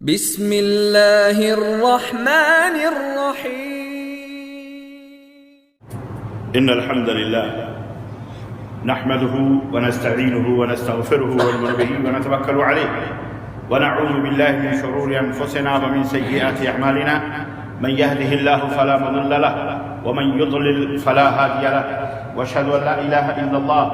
بسم اللہ الرحمن الرحیم إن الحمد لله نحمده ونستعينه ونستغفره ونؤمن به ونتوكل عليه ونعوذ بالله من شرور أنفسنا ومن سيئات أعمالنا من يهده الله فلا مضل له ومن يضلل فلا هادي له وأشهد أن لا إله إلا الله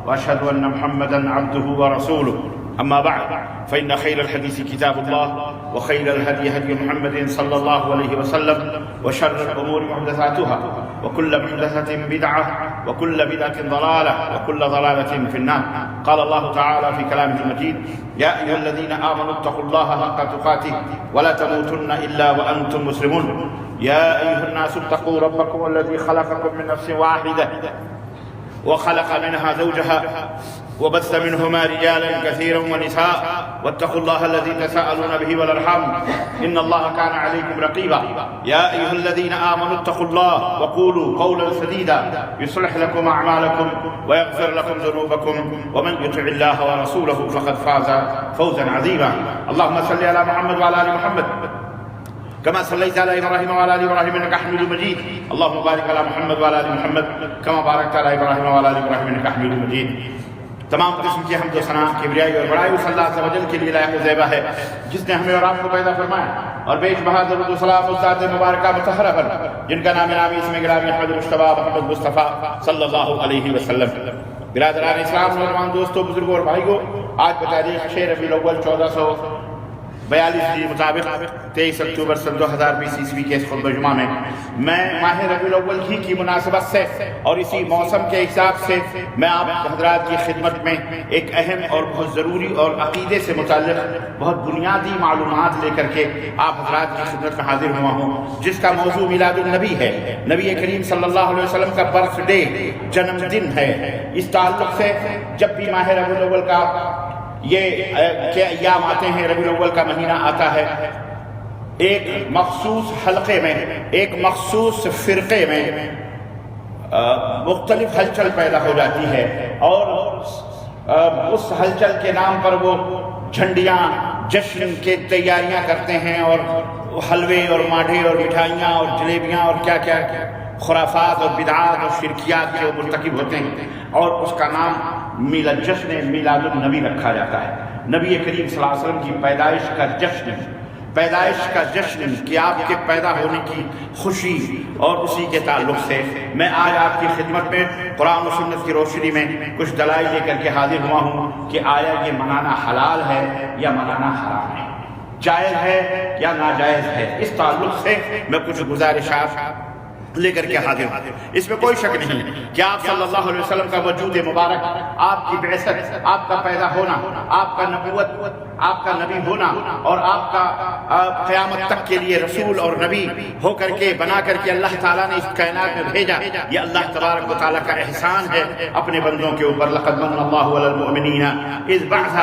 وأشهد أن محمدا عبده ورسوله أما بعد فإن خير الحديث كتاب الله وخير الهدي هدي محمد صلى الله عليه وسلم وشر الأمور محدثاتها وكل محدثة بدعة وكل بدعة ضلالة وكل ضلالة في النار. قال الله تعالى في كلامه المجيد: يا أيها الذين آمنوا اتقوا الله حق تقاته ولا تموتن إلا وأنتم مسلمون. يا أيها الناس اتقوا ربكم الذي خلقكم من نفس واحدة وخلق منها زوجها وبث منهما رجالا كثيرا ونساء واتقوا الله الذي تساءلون به والأرحام إن الله كان عليكم رقيبا. يا أيها الذين آمنوا اتقوا الله وقولوا قولا سديدا يصلح لكم أعمالكم ويغفر لكم ذنوبكم ومن يطع الله ورسوله فقد فاز فوزا عظيما. اللهم صل على محمد وعلى آل محمد كما صليت على إبراهيم وعلى آل إبراهيم إنك حميد مجيد. اللهم بارك على محمد وعلى آل محمد كما باركت على إبراهيم وعلى آل إبراهيم إنك حميد مجيد. تمام قسم کی حمد و ثنا کبریائی اور بڑائی اس اللہ عز و جل کے لیے لائق و زیبہ ہے جس نے ہمیں اور آپ کو پیدا فرمایا اور بیش بہا درود و سلام اس ذات مبارکہ مطہرہ پر جن کا نام نامی اسم گرامی احمد مجتبی محمد مصطفیٰ صلی اللہ علیہ وسلم. برادران اسلام، نوجوان دوستوں، بزرگوں اور بھائیوں، آج بتاریخ 6 ربیع الاول 1442 کے مطابق 23 اکتوبر سن 2020 عیسوی کے اس خطبہ جمعہ میں ماہ ربیع الاول ہی کی مناسبت سے اور اسی موسم کے حساب سے میں آپ حضرات کی خدمت میں ایک اہم اور بہت ضروری اور عقیدے سے متعلق بہت بنیادی معلومات لے کر کے آپ حضرات کی خدمت میں حاضر ہوا ہوں، جس کا موضوع میلاد النبی ہے. نبی کریم صلی اللہ علیہ وسلم کا برتھ ڈے، جنم دن ہے. اس تعلق سے جب بھی ماہ ربیع الاول کا یہ کیا ایام آتے ہیں، ربیع الاول کا مہینہ آتا ہے، ایک مخصوص حلقے میں، ایک مخصوص فرقے میں مختلف ہلچل پیدا ہو جاتی ہے اور اس ہلچل کے نام پر وہ جھنڈیاں جشن کے تیاریاں کرتے ہیں اور حلوے اور ماٹھے اور مٹھائیاں اور جلیبیاں اور کیا کیا خرافات اور بدعات اور شرکیات کے مرتکب ہوتے ہیں اور اس کا نام جشن میلاد النبی رکھا جاتا ہے. نبی کریم صلی اللہ علیہ وسلم کی پیدائش کا جشن کہ آپ کے پیدا ہونے کی خوشی اور اسی کے تعلق سے میں آج آپ کی خدمت میں قرآن و سنت کی روشنی میں کچھ دلائل لے کر کے حاضر ہوا ہوں کہ آیا یہ منانا حلال ہے یا منانا حرام ہے، جائز ہے یا ناجائز ہے. اس تعلق سے میں کچھ گزارشات لے کر کے حاضر ہوں. اس میں کوئی شک نہیں کہ آپ صلی اللہ علیہ وسلم کا وجود مبارک، آپ کی بعثت، آپ کا پیدا ہونا، آپ کا نبوت، آپ کا نبی ہونا اور آپ کا قیامت تک کے لیے رسول اور نبی ہو کر کے بنا کر کے اللہ تعالیٰ نے اس کائنات میں بھیجا، یہ اللہ تبارک و تعالیٰ کا احسان ہے اپنے بندوں کے اوپر. لقد من اللہ علی المؤمنین اذ بعث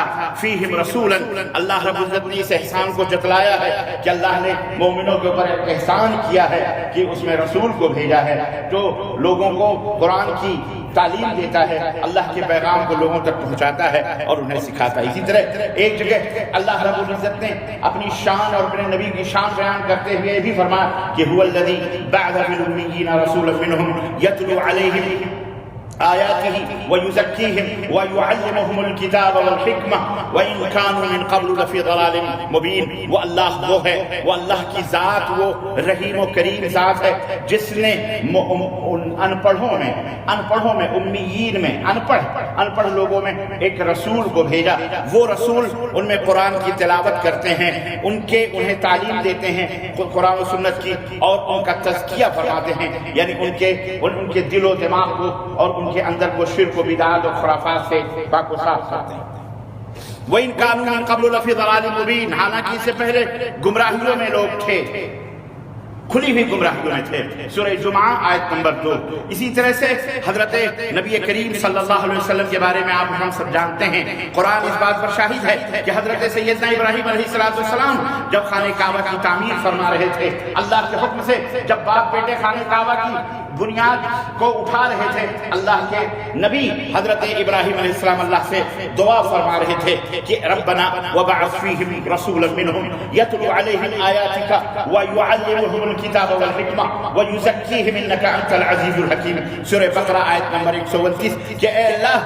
فیہم رسولا. اللہ رب العزت نے اس احسان کو جتلایا ہے کہ اللہ نے مومنوں کے اوپر ایک احسان کیا ہے کہ اس میں رسول کو بھیجا ہے جو لوگوں کو قرآن کی تعلیم دیتا ہے، اللہ کے پیغام کو لوگوں تک پہنچاتا ہے اور انہیں سکھاتا ہے. اسی طرح ایک جگہ اللہ رب العزت نے اپنی شان اور اپنے نبی کی شان بیان کرتے ہوئے یہ بھی فرمایا کہ هو الذی بعث فی الأمیین رسولا منهم یتلو علیہم آیاته ویزکیہم ویعلمهم الکتاب والحکمہ وإن كانوا من قبل لفی ضلال مبین. وہ اللہ وہ ہے، وہ اللہ کی ذات، وہ رحیم و کریم ذات ہے جس نے ان پڑھوں میں امیین میں ان پڑھ لوگوں میں ایک رسول کو بھیجا. وہ رسول ان میں قرآن کی تلاوت کرتے ہیں، انہیں تعلیم دیتے ہیں قرآن و سنت کی اور ان کا تزکیہ فرماتے ہیں، یعنی ان کے دل و دماغ کو اور ان کے اندر وہ شرک و بدعات اور خرافات سے پاک و صاف کرتے ہیں. وَإِن كَانُوا مِن قَبْلُ لَفِي ضَلَالٍ مُبِينٍ. حالانکہ اس سے پہلے گمراہیوں میں لوگ تھے، کھلی ہوئی گمراہیوں میں تھے. سورہ جمعہ آیت نمبر 2. اسی طرح سے حضرت نبی کریم صلی اللہ علیہ وسلم کے بارے میں آپ ہم سب جانتے ہیں، قرآن اس بات پر شاہد ہے کہ حضرت سیدنا ابراہیم علیہ السلام جب خانہ کعبہ کی تعمیر فرما رہے تھے، اللہ کے حکم سے جب باپ بیٹے خانہ کعبہ کی بنیاد کو اٹھا رہے تھے، اللہ کے نبی حضرت ابراہیم علیہ السلام اللہ سے دعا فرما رہے تھے کہ ربنا وبعث فیہم رسولا منہم یتلو علیہم آیاتک ویعلمہم الکتاب والحکمہ ویزکیہم انک انت العزیز الحکیم۔ سورہ بقرہ آیت نمبر 129 کہ اے اللہ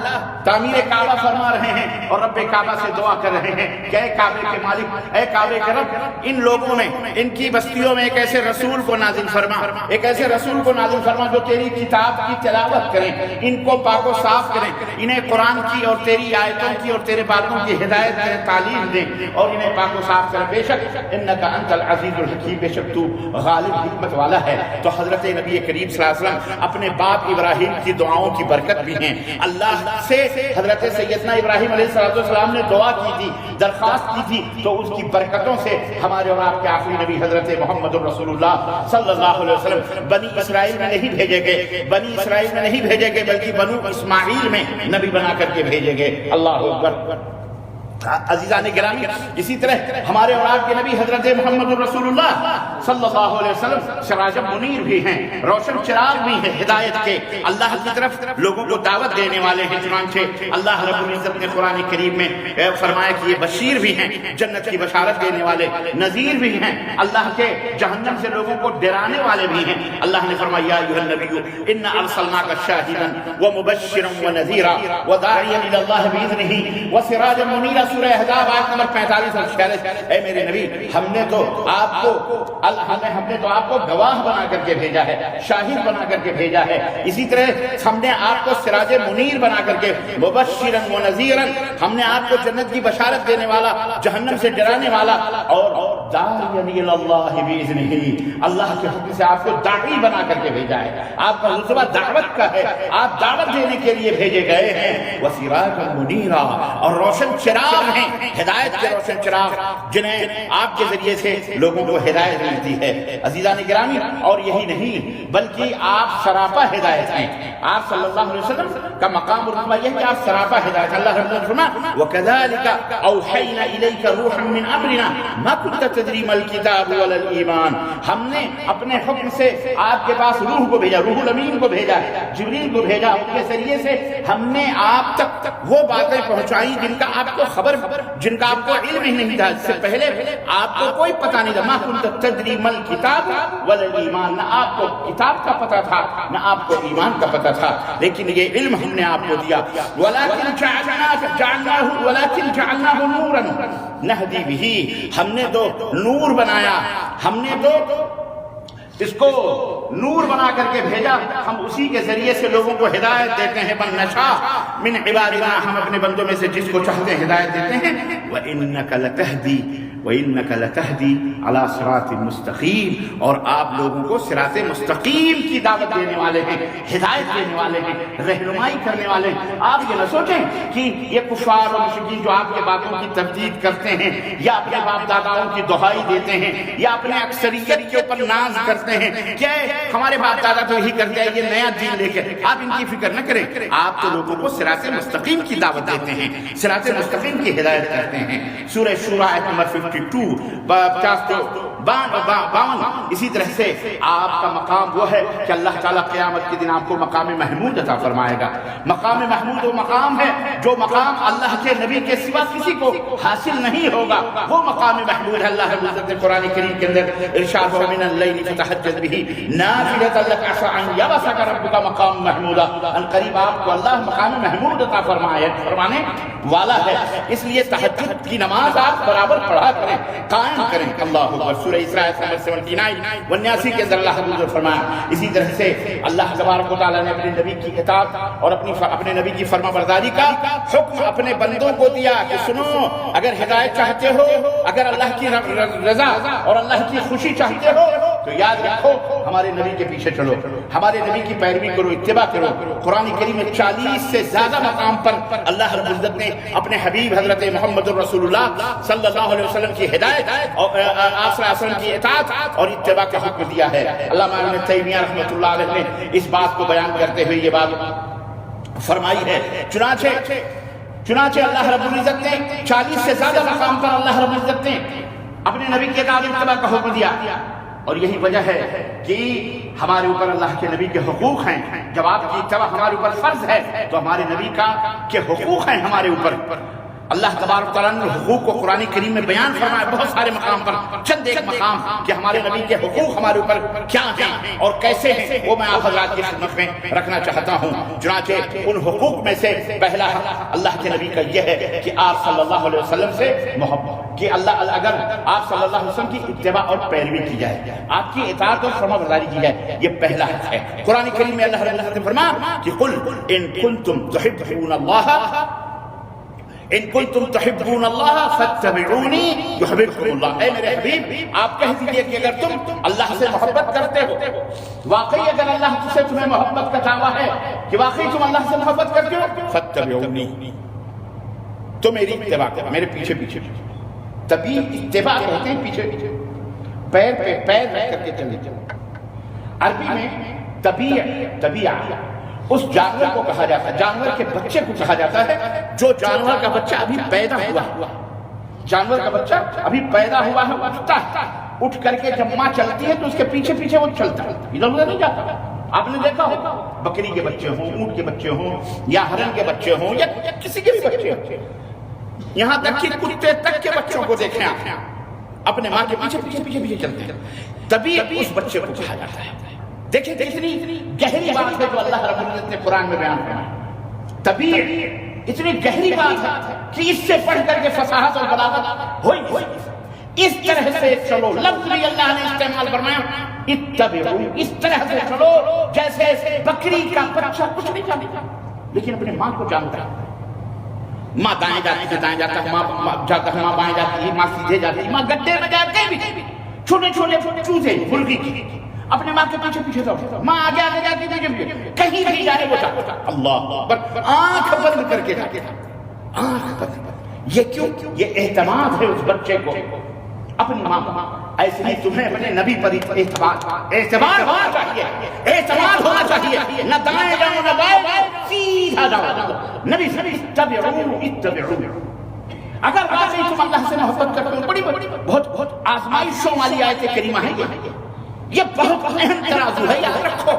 تعمیر کعبہ فرما رہے ہیں اور رب کعبہ سے دعا کر رہے ہیں کہ اے کعبے کے مالک، اے کعبے کے رب، ان لوگوں میں، ان کی بستیوں میں ایک ایسے رسول کو نازل فرما، ایک ایسے رسول کو نازل فرما جو تیری کتاب کی تلاوت کریں، ان کو پاک و صاف کریں، انہیں قرآن کی اور تیری آیتوں کی اور تیرے باتوں کی ہدایت کریں، تعلیم دیں اور انہیں پاک و صاف کریں۔ بے شک انک انت العزیز الحکیم، بے شک تو غالب حکمت والا ہے۔ تو حضرت نبی کریم صلی اللہ علیہ وسلم اپنے باپ ابراہیم کی دعاؤں کی برکت بھی ہیں۔ اللہ سے حضرت سیدنا ابراہیم علیہ السلام نے دعا کی تھی، درخواست کی تھی، تو اس کی برکتوں سے ہمارے اور آپ کے آخری نبی حضرت محمد رسول اللہ صلی اللہ علیہ وسلم بنی اسرائیل میں نہیں بھیجے گئے، بنی اسرائیل میں نہیں بھیجے گئے بلکہ بنو اسماعیل میں نبی بنا کر کے بھیجے گئے۔ اللہ اکبر۔ عزیزان گرامی، اسی طرح ہمارے اور آپ کے نبی حضرت محمد رسول اللہ صلی اللہ علیہ وسلم سراج منیر بھی ہیں، روشن چراغ بھی ہیں ہدایت کے، اللہ کی طرف لوگوں کو دعوت دینے والے ہیں۔ چنانچہ اللہ رب العزت نے قرآن کریم میں فرمایا کہ یہ بشیر بھی ہیں، جنت کی بشارت دینے والے، نذیر بھی ہیں، اللہ کے جہنم سے لوگوں کو ڈرانے والے بھی ہیں۔ اللہ نے فرمایا یا ایھا النبی انا ارسلناک شاہدا ومبشرا ونذیرا وداعیا الی اللہ باذنہ وسراجا منیرا۔ سورہ احزاب آیت نمبر 45 اور 46۔ اے میرے نبی، ہم نے تو آپ کو گواہ بنا کر کے بھیجا ہے، شاہد بنا کر کے بھیجا ہے، اسی طرح ہم نے آپ کو سراج منیر بنا کر کے، مبشرا ونذیرا، ہم نے آپ کو جنت کی بشارت دینے والا، جہنم سے ڈرانے والا، اور داعیا الی اللہ باذنہ، اللہ کے حکم سے آپ کو داعی بنا کر کے بھیجا ہے۔ آپ کا رتبہ دعوت کا ہے، آپ دعوت دینے کے لیے بھیجے گئے ہیں۔ وسراجا منیرا، اور روشن چراغ ہیں، ہدایت کے روشن چراغ جنہیں آپ کے ذریعے سے لوگوں کو ہدایت ملتی ہے۔ عزیزان گرامی، اور یہی نہیں بلکہ آپ سراپا ہدایت ہیں۔ آپ صلی اللہ علیہ وسلم کا مقام اور رتبہ یہ ہے کہ آپ سراپا ہدایت۔ اللہ رب العزت فرمایا وَكَذَلِكَ أَوْحَيْنَا إِلَيْكَ رُوحًا مِّنْ أَمْرِنَا مَا كُنتَ تَدْرِي مَا الْكِتَابُ وَلَا الْإِيمَانُ، ہم نے اپنے حکم سے آپ کے پاس روح کو بھیجا، روح الامین کو بھیجا، جبریل کو بھیجا، ان کے ذریعے سے ہم نے آپ تک وہ باتیں پہنچائی جن کا آپ کو خبر، جن کا آپ کو علم ہی نہیں تھا، اس سے پہلے آپ کو کوئی پتہ نہیں تھا۔ مَا كُنتَ تَدْرِي مَا الْكِتَابُ وَلَا الْإِيمَانُ، نہ آپ کو کتاب کا پتہ تھا نہ آپ کو ایمان کا پتہ تھا، لیکن یہ علم ہم نے آپ کو دیا۔ وَلَكِنْ جَعَلْنَاهُ نُورًا نَهْدِي بِهِ، ہم نے تو نور بنایا، ہم نے تو اس کو نور بنا کر کے بھیجا، ہم اسی کے ذریعے سے لوگوں کو ہدایت دیتے ہیں۔ مَن نَشَاءُ مِنْ عِبَادِنَا، ہم اپنے بندوں میں سے جس کو چاہتے ہیں ہدایت دیتے ہیں۔ وَإِنَّكَ لَتَهْدِي عَلَى صِرَاطٍ مُسْتَقِيمٍ، اور آپ لوگوں کو صراط مستقیم کی دعوت دینے والے ہیں، ہدایت دینے والے ہیں، رہنمائی کرنے والے ہیں۔ آپ یہ نہ سوچیں کہ یہ کفار اور مشرکین جو آپ کے باتوں کی تردید کرتے ہیں یا اپنے باپ داداؤں کی دہائی دیتے ہیں یا اپنے اکثریت کے اوپر ناز کرتے ہیں کہ ہمارے باپ دادا تو یہی کرتے ہیں، یہ نیا دین لے کے، آپ ان کی فکر نہ کریں۔ آپ تو لوگوں کو صراط مستقیم کی دعوت دیتے ہیں، صراط مستقیم کی ہدایت کرتے ہیں۔ سورہ شورى آیت نمبر 52 52۔ اسی طرح سے آپ کا مقام وہ ہے کہ اللہ تعالیٰ قیامت کے دن آپ کو مقام محمود عطا فرمائے گا۔ مقام محمود وہ مقام ہے جو مقام اللہ کے نبی کے سوا کسی کو حاصل نہیں ہوگا، وہ مقام محمود ہے۔ اللہ رب العزت نے قرآن کریم کے اندر ارشاد ہے من اللیل فتہجد بہ نافلۃ لک عسیٰ ان یبعثک ربک مقام محمودا، ان قریب آپ کو اللہ مقام محمود عطا فرمانے والا ہے، اس لیے تہجد کی نماز آپ برابر پڑھا کریں، قائم کریں۔ اللہ اکبر۔ سورہ اسراء نمبر 79 کے اندر اللہ نے فرمایا۔ اسی طرح سے اللہ تبارک و تعالیٰ نے اپنے نبی کی اطاعت اور اپنے نبی کی فرما برداری کا حکم اپنے بندوں کو دیا کہ سنو، اگر ہدایت چاہتے ہو، اگر اللہ کی رضا اور اللہ کی خوشی چاہتے ہو تو یاد رکھو ہمارے نبی کے پیچھے چلو، ہمارے نبی کی پیروی کرو، اتباع کرو۔ قرآن کریم میں 40 سے زیادہ مقام پر اللہ رب العزت نے اپنے حبیب حضرت محمد رسول اللہ صلی اللہ علیہ وسلم کی ہدایت اور آپ صلی اللہ علیہ وسلم کی اطاعت اور اتباع کا حکم دیا ہے۔ علامہ ابن تیمیہ رحمۃ اللہ علیہ نے اس بات کو بیان کرتے ہوئے یہ بات فرمائی ہے۔ چنانچہ اللہ رب العزت نے 40 سے زیادہ مقام پر اللہ رب العزت نے اپنے نبی کی اطاعت اور اتباع کا حکم دیا، اور یہی وجہ ہے کہ ہمارے اوپر اللہ کے نبی کے حقوق ہیں، جب آپ کی اتباع ہمارے اوپر فرض ہے تو ہمارے نبی کے حقوق ہیں ہمارے اوپر۔ اللہ تبارک تعالیٰ نے حقوق کو قرآن کریم میں بیان فرمایا بہت سارے مقام پر، چند ایک مقام کہ ہمارے نبی کے حقوق ہمارے اوپر کیا ہیں اور کیسے ہیں، وہ میں آپ حضرات کی خدمت میں رکھنا چاہتا ہوں۔ چنانچہ ان حقوق میں سے پہلا اللہ کے نبی کا یہ ہے کہ آپ صلی اللہ علیہ وسلم سے محبت، کہ اگر آپ صلی اللہ علیہ وسلم کی اتباع اور پیروی کی جائے، آپ کی اطاعت اور فرمانبرداری کی جائے، یہ پہلا حق ہے۔ قرآن کریم میں اللہ رب العزت نے فرمایا کہ قل ان کنتم تحبون اللہ ان کنتم تحبون اللہ فاتبعونی یحببکم اللہ۔ اے میرے حبیب آپ کہہ دیجئے کہ اگر تم اللہ سے محبت کرتے ہو، واقعی اگر اللہ سے تمہیں محبت کا دعویٰ ہے کہ واقعی تم اللہ سے محبت کرتے ہو، فاتبعونی تو میری اتباع کرو، میرے پیچھے پیچھے۔ تبھی اتباع کہتے ہیں پیچھے پیچھے، پیر پہ پیر رکھ کر کے چلے چلو۔ عربی میں طبیعہ اس جانور کو کہا جاتا ہے، جانور کے بچے کو کہا جاتا ہے جو جانور کا بچہ ابھی پیدا ہوا، جانور کا بچہ ابھی پیدا ہوا ہے، اٹھتا ہے، اٹھ کر کے جب ماں چلتی ہے تو اس کے پیچھے پیچھے وہ چلتا ہے، ادھر ادھر نہیں جاتا۔ آپ نے دیکھا ہوگا بکری کے بچے ہوں، اونٹ کے بچے ہوں، یا ہرن کے بچے ہوں، یا کسی کے بھی بچے ہوں، یہاں تک کہ کتے تک کے بچوں کو دیکھیں آپ اپنے ماں کے پیچھے پیچھے پیچھے پیچھے چلتے ہیں، تبھی اس بچے کو کہا جاتا ہے۔ دیکھیں کتنی گہری بات ہے جو اللہ رب العزت نے قرآن میں بیان فرمایا۔ تبھی اتنی گہری بات ہے کہ اس سے پڑھ کر کے فصاحت اور بلاغت ہوئی۔ اس طرح سے چلو، لفظ بھی اللہ نے استعمال فرمایا اتبعوا، اس طرح سے چلو جیسے بکری کا بچہ کچھ نہیں جانتا لیکن اپنے ماں کو جانتا ہے۔ ماں دائیں جاتی ہے دائیں جاتا ہے، ماں جاتا ہے، ماں بائیں جاتی ہے، ماں سیدھے جاتی ہے، ماں گڈھے میں جاتے بھی، چھوٹے چھوٹے چوزے مرغی کی اپنے ماں کے پیچھے پیچھے دوڑتا، ماں آگے آگے جاتی ہے، کہیں بھی جانے وہ چاہتا، اللہ اکبر، آنکھ بند کر کے جاتا، آنکھ بند۔ یہ کیوں؟ یہ اعتماد ہے اس بچے کو اپنی ماں کو۔ ایسے ہی تمہیں اپنے نبی پر اعتبار ہونا چاہیے، اعتماد ہونا چاہیے، نہ دائیں جاؤ نہ بائیں جاؤ، سیدھا جاؤ۔ نبی اتبعوا۔ اگر واقعی تم اللہ سے محبت کرتے ہو، بڑی بہت آزمائشوں والی آیت کریمہ ہے یہ بہت اہم ترازو ہے، یاد رکھو۔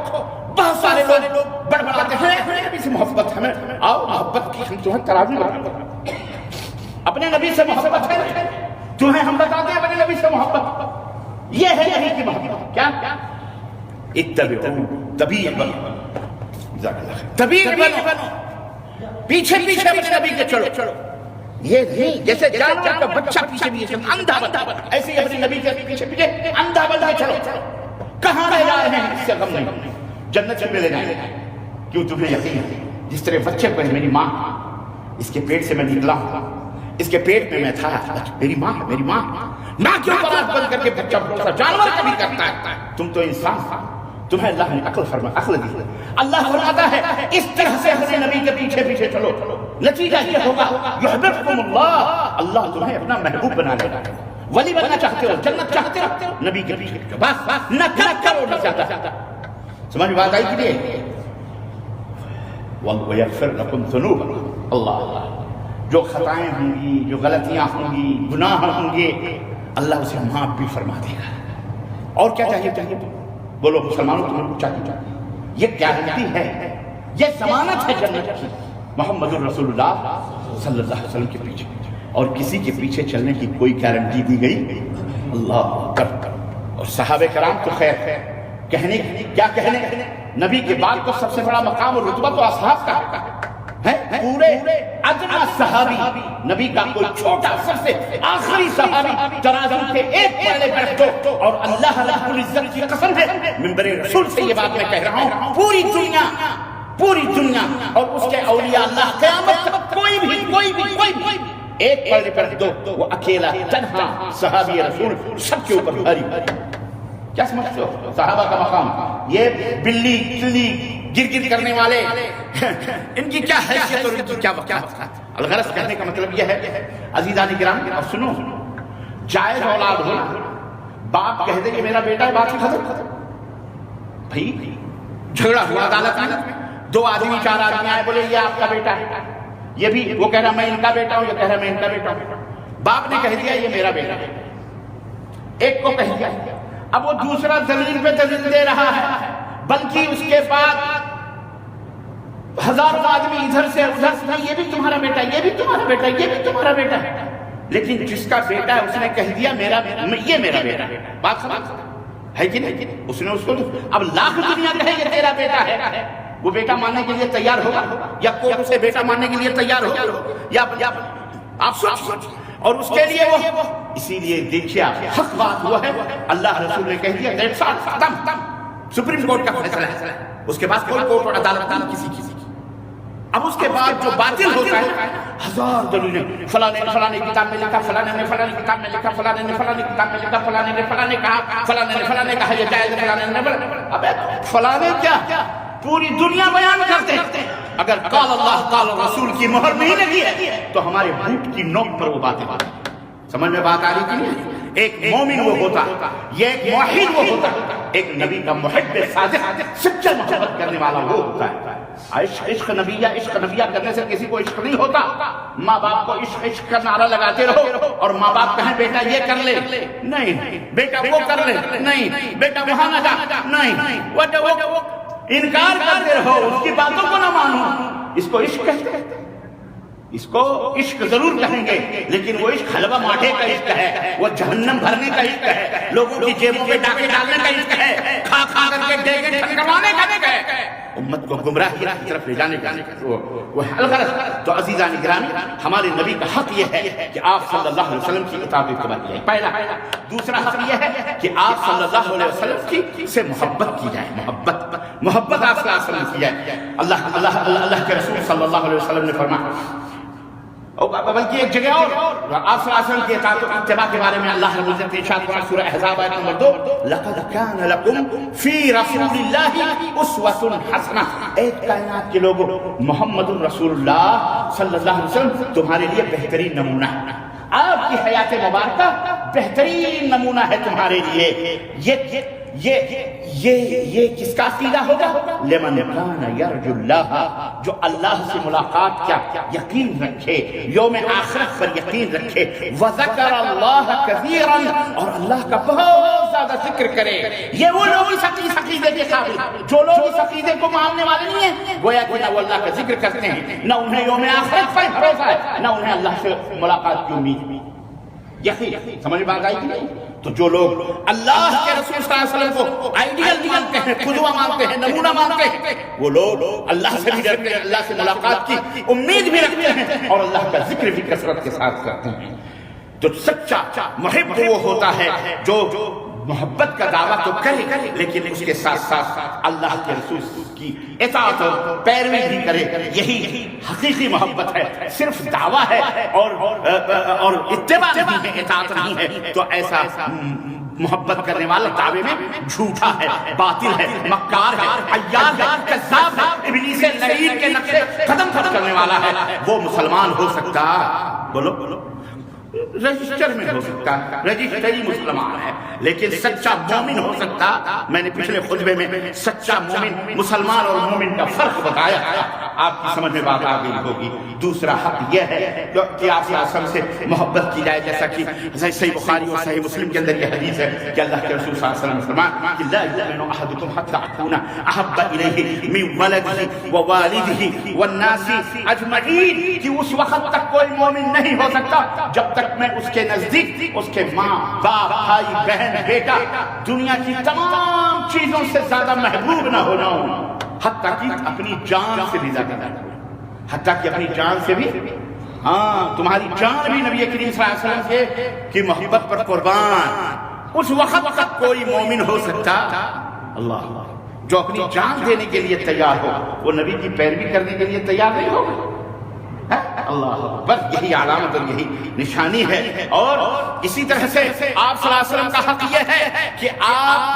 بہت سارے لوگ بڑبڑاتے ہیں نبی سے محبت، ہمیں آؤ محبت کی ہم تمہیں ترازو بتاتے ہیں، اپنے نبی سے محبت ہے تمہیں ہم بتاتے ہیں اپنے نبی سے محبت، یہ ہے نبی کی محبت۔ کیا اتبعوا، طبیع بنو، پیچھے پیچھے اپنے نبی کے چلو۔ یہ نہیں جیسے جانور کا بچہ پیچھے پیچھے اندھا بندھا، ایسے ہی اپنے نبی کے پیچھے پیچھے اندھا بندھا چلو۔ کہاں لے جا رہے ہیں اس سے غم نہیں، جنت میں لے جائیں گے۔ کیوں؟ تمہیں یقین ہے جس طرح بچے کو میری ماں، اس کے پیٹ سے میں نکلا ہوں، اس کے پیٹ میں تھا، میری ماں ہے، میری ماں کیوں آنکھ بند کر کے بچہ بھروسہ جانور کبھی کرتا ہے؟ تم تو انسان، تمہیں اللہ نے عقل دی۔ اللہ فرماتا ہے اس طرح سے اپنے نبی کے پیچھے پیچھے چلو، نتیجہ یہ ہوگا یحببکم اللہ، اللہ تمہیں اپنا محبوب بنا لے گا۔ ولی بننا چاہتے ہو، جنت چاہتے ہو، نبی کے پیچھے بس نہ کرو نہ زیادہ۔ سمجھ بات آئی کہ نہیں؟ وَيَغْفِرْ لَكُمْ ذُنُوبَكُمْ، اللہ جو خطائیں ہوں گی، جو غلطیاں ہوں گی، گناہ ہوں گے، اللہ اسے معاف بھی فرما دے گا۔ اور کیا چاہیے؟ بولو مسلمانوں تمہیں کچھ چاہیے؟ یہ گارنٹی ہے، یہ ضمانت ہے جنت کی، محمد الرسول اللہ صلی اللہ علیہ وسلم کے پیچھے، اور کسی کے پیچھے چلنے کی کوئی گارنٹی دی گئی؟ اللہ اکبر۔ اور صحابہ کرام تو خیر کیا کہنے، نبی کے بعد تو سب سے بڑا مقام اور رتبہ تو اصحاب کا ہے، پورے ادنا صحابی، نبی کا کوئی چھوٹا سب سے آخری صحابی ترازو کے ایک پلڑے پر رکھو، اور اللہ رب العزت کی قسم ہے منبر رسول سے یہ بات میں کہہ رہا ہوں، پوری دنیا اور اس کے اولیاء اللہ قیامت تک کوئی بھی ایک پلڑے پر رکھ دو، وہ اکیلا تنہا صحابی رسول سب کے اوپر بھاری۔ کیا سمجھتے ہو صحابہ کا مقام؟ یہ بلی چلی گر کرنے والے ان کی کیا حیثیت اور ان کی کیا وقت؟ الغرض کہنے کا مطلب یہ ہے عزیزان کرام، اب سنو، جائز اولاد ہو، باپ کہہ دے کہ میرا بیٹا ہے، بات ختم۔ بھائی جھگڑا ہوا عدالت میں، دو آدمی چار آدمی آئے، بولے یہ آپ کا بیٹا ہے، یہ بھی وہ کہہ رہا میں ان کا بیٹا ہوں، یہ کہہ رہا میں ان کا بیٹا ہوں۔ باپ نے کہہ دیا یہ میرا بیٹا ہے، ایک کو کہہ دیا اب وہ دوسرا دلیل پہ دلیل دے رہا ہے، بلکہ اس کے بعد ہزاروں آدمی ادھر سے ادھر سے، یہ بھی تمہارا بیٹا، یہ بھی تمہارا بیٹا، یہ بھی تمہارا بیٹا ہے، لیکن جس کا بیٹا ہے اس نے کہہ دیا یہ میرا بیٹا ہے۔ بات سمجھ ہے کہ نہیں؟ اس نے اس کو اب لاکھ دنیا کہے یہ تیرا بیٹا ہے، وہ بیٹا ماننے کے لیے تیار ہوگا؟ یا کوئی اسے بیٹا ماننے کے لیے تیار ہوگا؟ یا آپ سوچ، اور اس کے لیے وہ، اسی لیے دیکھیے آپ حق بات ہوا ہے، اللہ رسول نے کہہ دیا ختم، سپریم کورٹ کا فیصلہ ہے، اس کے بعد کوئی کورٹ اور عدالت نہیں کسی کی۔ اب اس کے بعد جو باطل ہوتا ہے، ہزار دلیلیں، فلانے نے فلانے کتاب میں لکھا، فلانے نے فلانے کتاب میں لکھا، فلانے نے فلانے کتاب میں لکھا، فلانے نے فلانے کہا، فلانے نے فلانے کہا یہ جائز ہے، فلانے نے ابے فلانے کیا پوری دنیا بیان کرتے ہیں، اگر قال اللہ قال رسول کی مہر نہیں لگی ہے تو ہمارے بوٹ کی نوک پر وہ باتیں ہوتی ہیں۔ سمجھ میں بات آ رہی کہ نہیں؟ ایک مومن وہ ہوتا، یہ ایک موحد وہ ہوتا، ایک نبی کا محب صادق سچا محبت کرنے والا وہ ہوتا ہے۔ عشق نبیہ کرنے سے کسی کو عشق نہیں ہوتا۔ ماں باپ کو عشق کا نعرہ لگاتے رہو اور ماں باپ کہیں بیٹا یہ کر لے، نہیں، بیٹا وہ کر لے، نہیں، بیٹا وہاں نہ جا، نہیں، وہ انکار کرتے رہو، اس کی باتوں کو نہ مانو، اس کو عشق کہتے ہیں۔ اس کو عشق ضرور کہیں گے، لیکن وہ عشق حلوہ ماٹھے کا عشق ہے، وہ جہنم بھرنے کا عشق ہے، لوگوں کی جیبوں میں ڈاکے ڈالنے کا عشق ہے، کھا کھا کر کے ڈیگے ٹھنکوانے کا عشق ہے، امت کو گمراہی کی طرف لے جانے کا وہ الغرض۔ تو عزیزان گرامی، ہمارے نبی کا حق یہ ہے کہ آپ صلی اللہ علیہ وسلم کی اطاعت و اتباع کی جائے، پہلا۔ دوسرا حق یہ ہے کہ آپ صلی اللہ علیہ وسلم کی سے محبت کی جائے، محبت آپ صلی اللہ علیہ وسلم کی جائے۔ اللہ کے رسول صلی اللہ علیہ وسلم نے فرمایا، بلکہ ایک جگہ اور آپ صلی اللہ علیہ وسلم کی اطاعت و اتباع کے بارے میں اللہ رب العزت نے ارشاد فرمایا، سورہ احزاب آیت نمبر 2، لقد کان لکم فی رسول اللہ اسوۃ حسنہ، اے کائنات کے لوگوں، محمد رسول اللہ صلی اللہ علیہ وسلم تمہارے لیے بہترین نمونہ ہے، آپ کی حیات مبارکہ بہترین نمونہ ہے تمہارے لیے۔ یہ کس کا عقیدہ ہوگا؟ لمن کان یرجو اللہ، جو اللہ سے ملاقات کا یقین رکھے، یوم آخرت پر یقین رکھے، وذکر اللہ کثیرا، اور اللہ کا بہت زیادہ ذکر کرے۔ یہ وہ لوگ اس عقیدے کے قابل، جو لوگ اس عقیدے کو ماننے والے نہیں ہیں، گویا کہ نہ وہ اللہ کا ذکر کرتے ہیں، نہ انہیں یوم آخرت پر بھروسہ ہے، نہ انہیں اللہ سے ملاقات کی امید ہے۔ یقین سمجھ میں بات آئی کہ نہیں؟ تو جو لوگ اللہ کے رسول صلی اللہ علیہ وسلم کو آئیڈیل مانتے ہیں، قدوہ مانتے ہیں، نمونہ مانتے ہیں، وہ لوگ اللہ سے بھی ڈرتے ہیں، اللہ سے ملاقات کی امید بھی رکھتے ہیں، اور اللہ کا ذکر بھی کثرت کے ساتھ کرتے ہیں۔ تو سچا محب وہ ہوتا ہے جو محبت کا دعویٰ تو کرے، لیکن اس کے ساتھ ساتھ اللہ کے رسول کی اطاعت اور پیروی بھی کرے۔ یہی حقیقی محبت ہے، صرف دعویٰ ہے اور اتباع نہیں ہے، اطاعت نہیں ہے، تو ایسا محبت کرنے والا دعوے میں جھوٹا ہے، باطل ہے، مکار ہے، عیار ہے، کذاب ہے، ابلیس لعین کے نقشے قدم کرنے والا ہے۔ وہ مسلمان ہو سکتا، بولو رجسٹر میں ہو سکتا، رجسٹری مسلمان ہے، لیکن سچا مومن ہو سکتا۔ میں نے پچھلے خطبے میں سچا مومن، مسلمان اور مومن کا فرق بتایا، آپ کی سمجھ میں بات آ گئی ہوگی۔ دوسرا حق یہ ہے کہ آپ صلی اللہ علیہ وسلم سے محبت کی جائے، جیسا کہ صحیح بخاری اور صحیح مسلم کے اندر یہ حدیث ہے کہ اللہ کے رسول صلی اللہ علیہ وسلم نے فرمایا کہ لا یؤمن احدکم حتی اکون احب الیہ من ولدہ ووالدہ والناس اجمعین، کہ اس وقت تک کوئی مومن نہیں ہو سکتا جب تک میں اس کے نزدیک اس کے ماں باپ بھائی بہن بیٹا دنیا کی تمام چیزوں سے زیادہ محبوب نہ ہو جاؤں، حتیٰ کہ اپنی جان سے بھی زیادہ نہ ہو، حتیٰ کہ اپنی جان سے بھی، تمہاری جان بھی نبی کریم صلی اللہ علیہ وسلم کی محبت پر قربان۔ اس وقت تک کوئی مومن ہو سکتا اللہ جو اپنی جان دینے کے لیے تیار ہو، وہ نبی کی پیروی کرنے کے لیے تیار نہیں ہوگا۔ اللہ بس یہی علامت اور یہی نشانی ہے۔ اور اسی طرح سے آپ صلی اللہ علیہ وسلم کا حق یہ ہے کہ آپ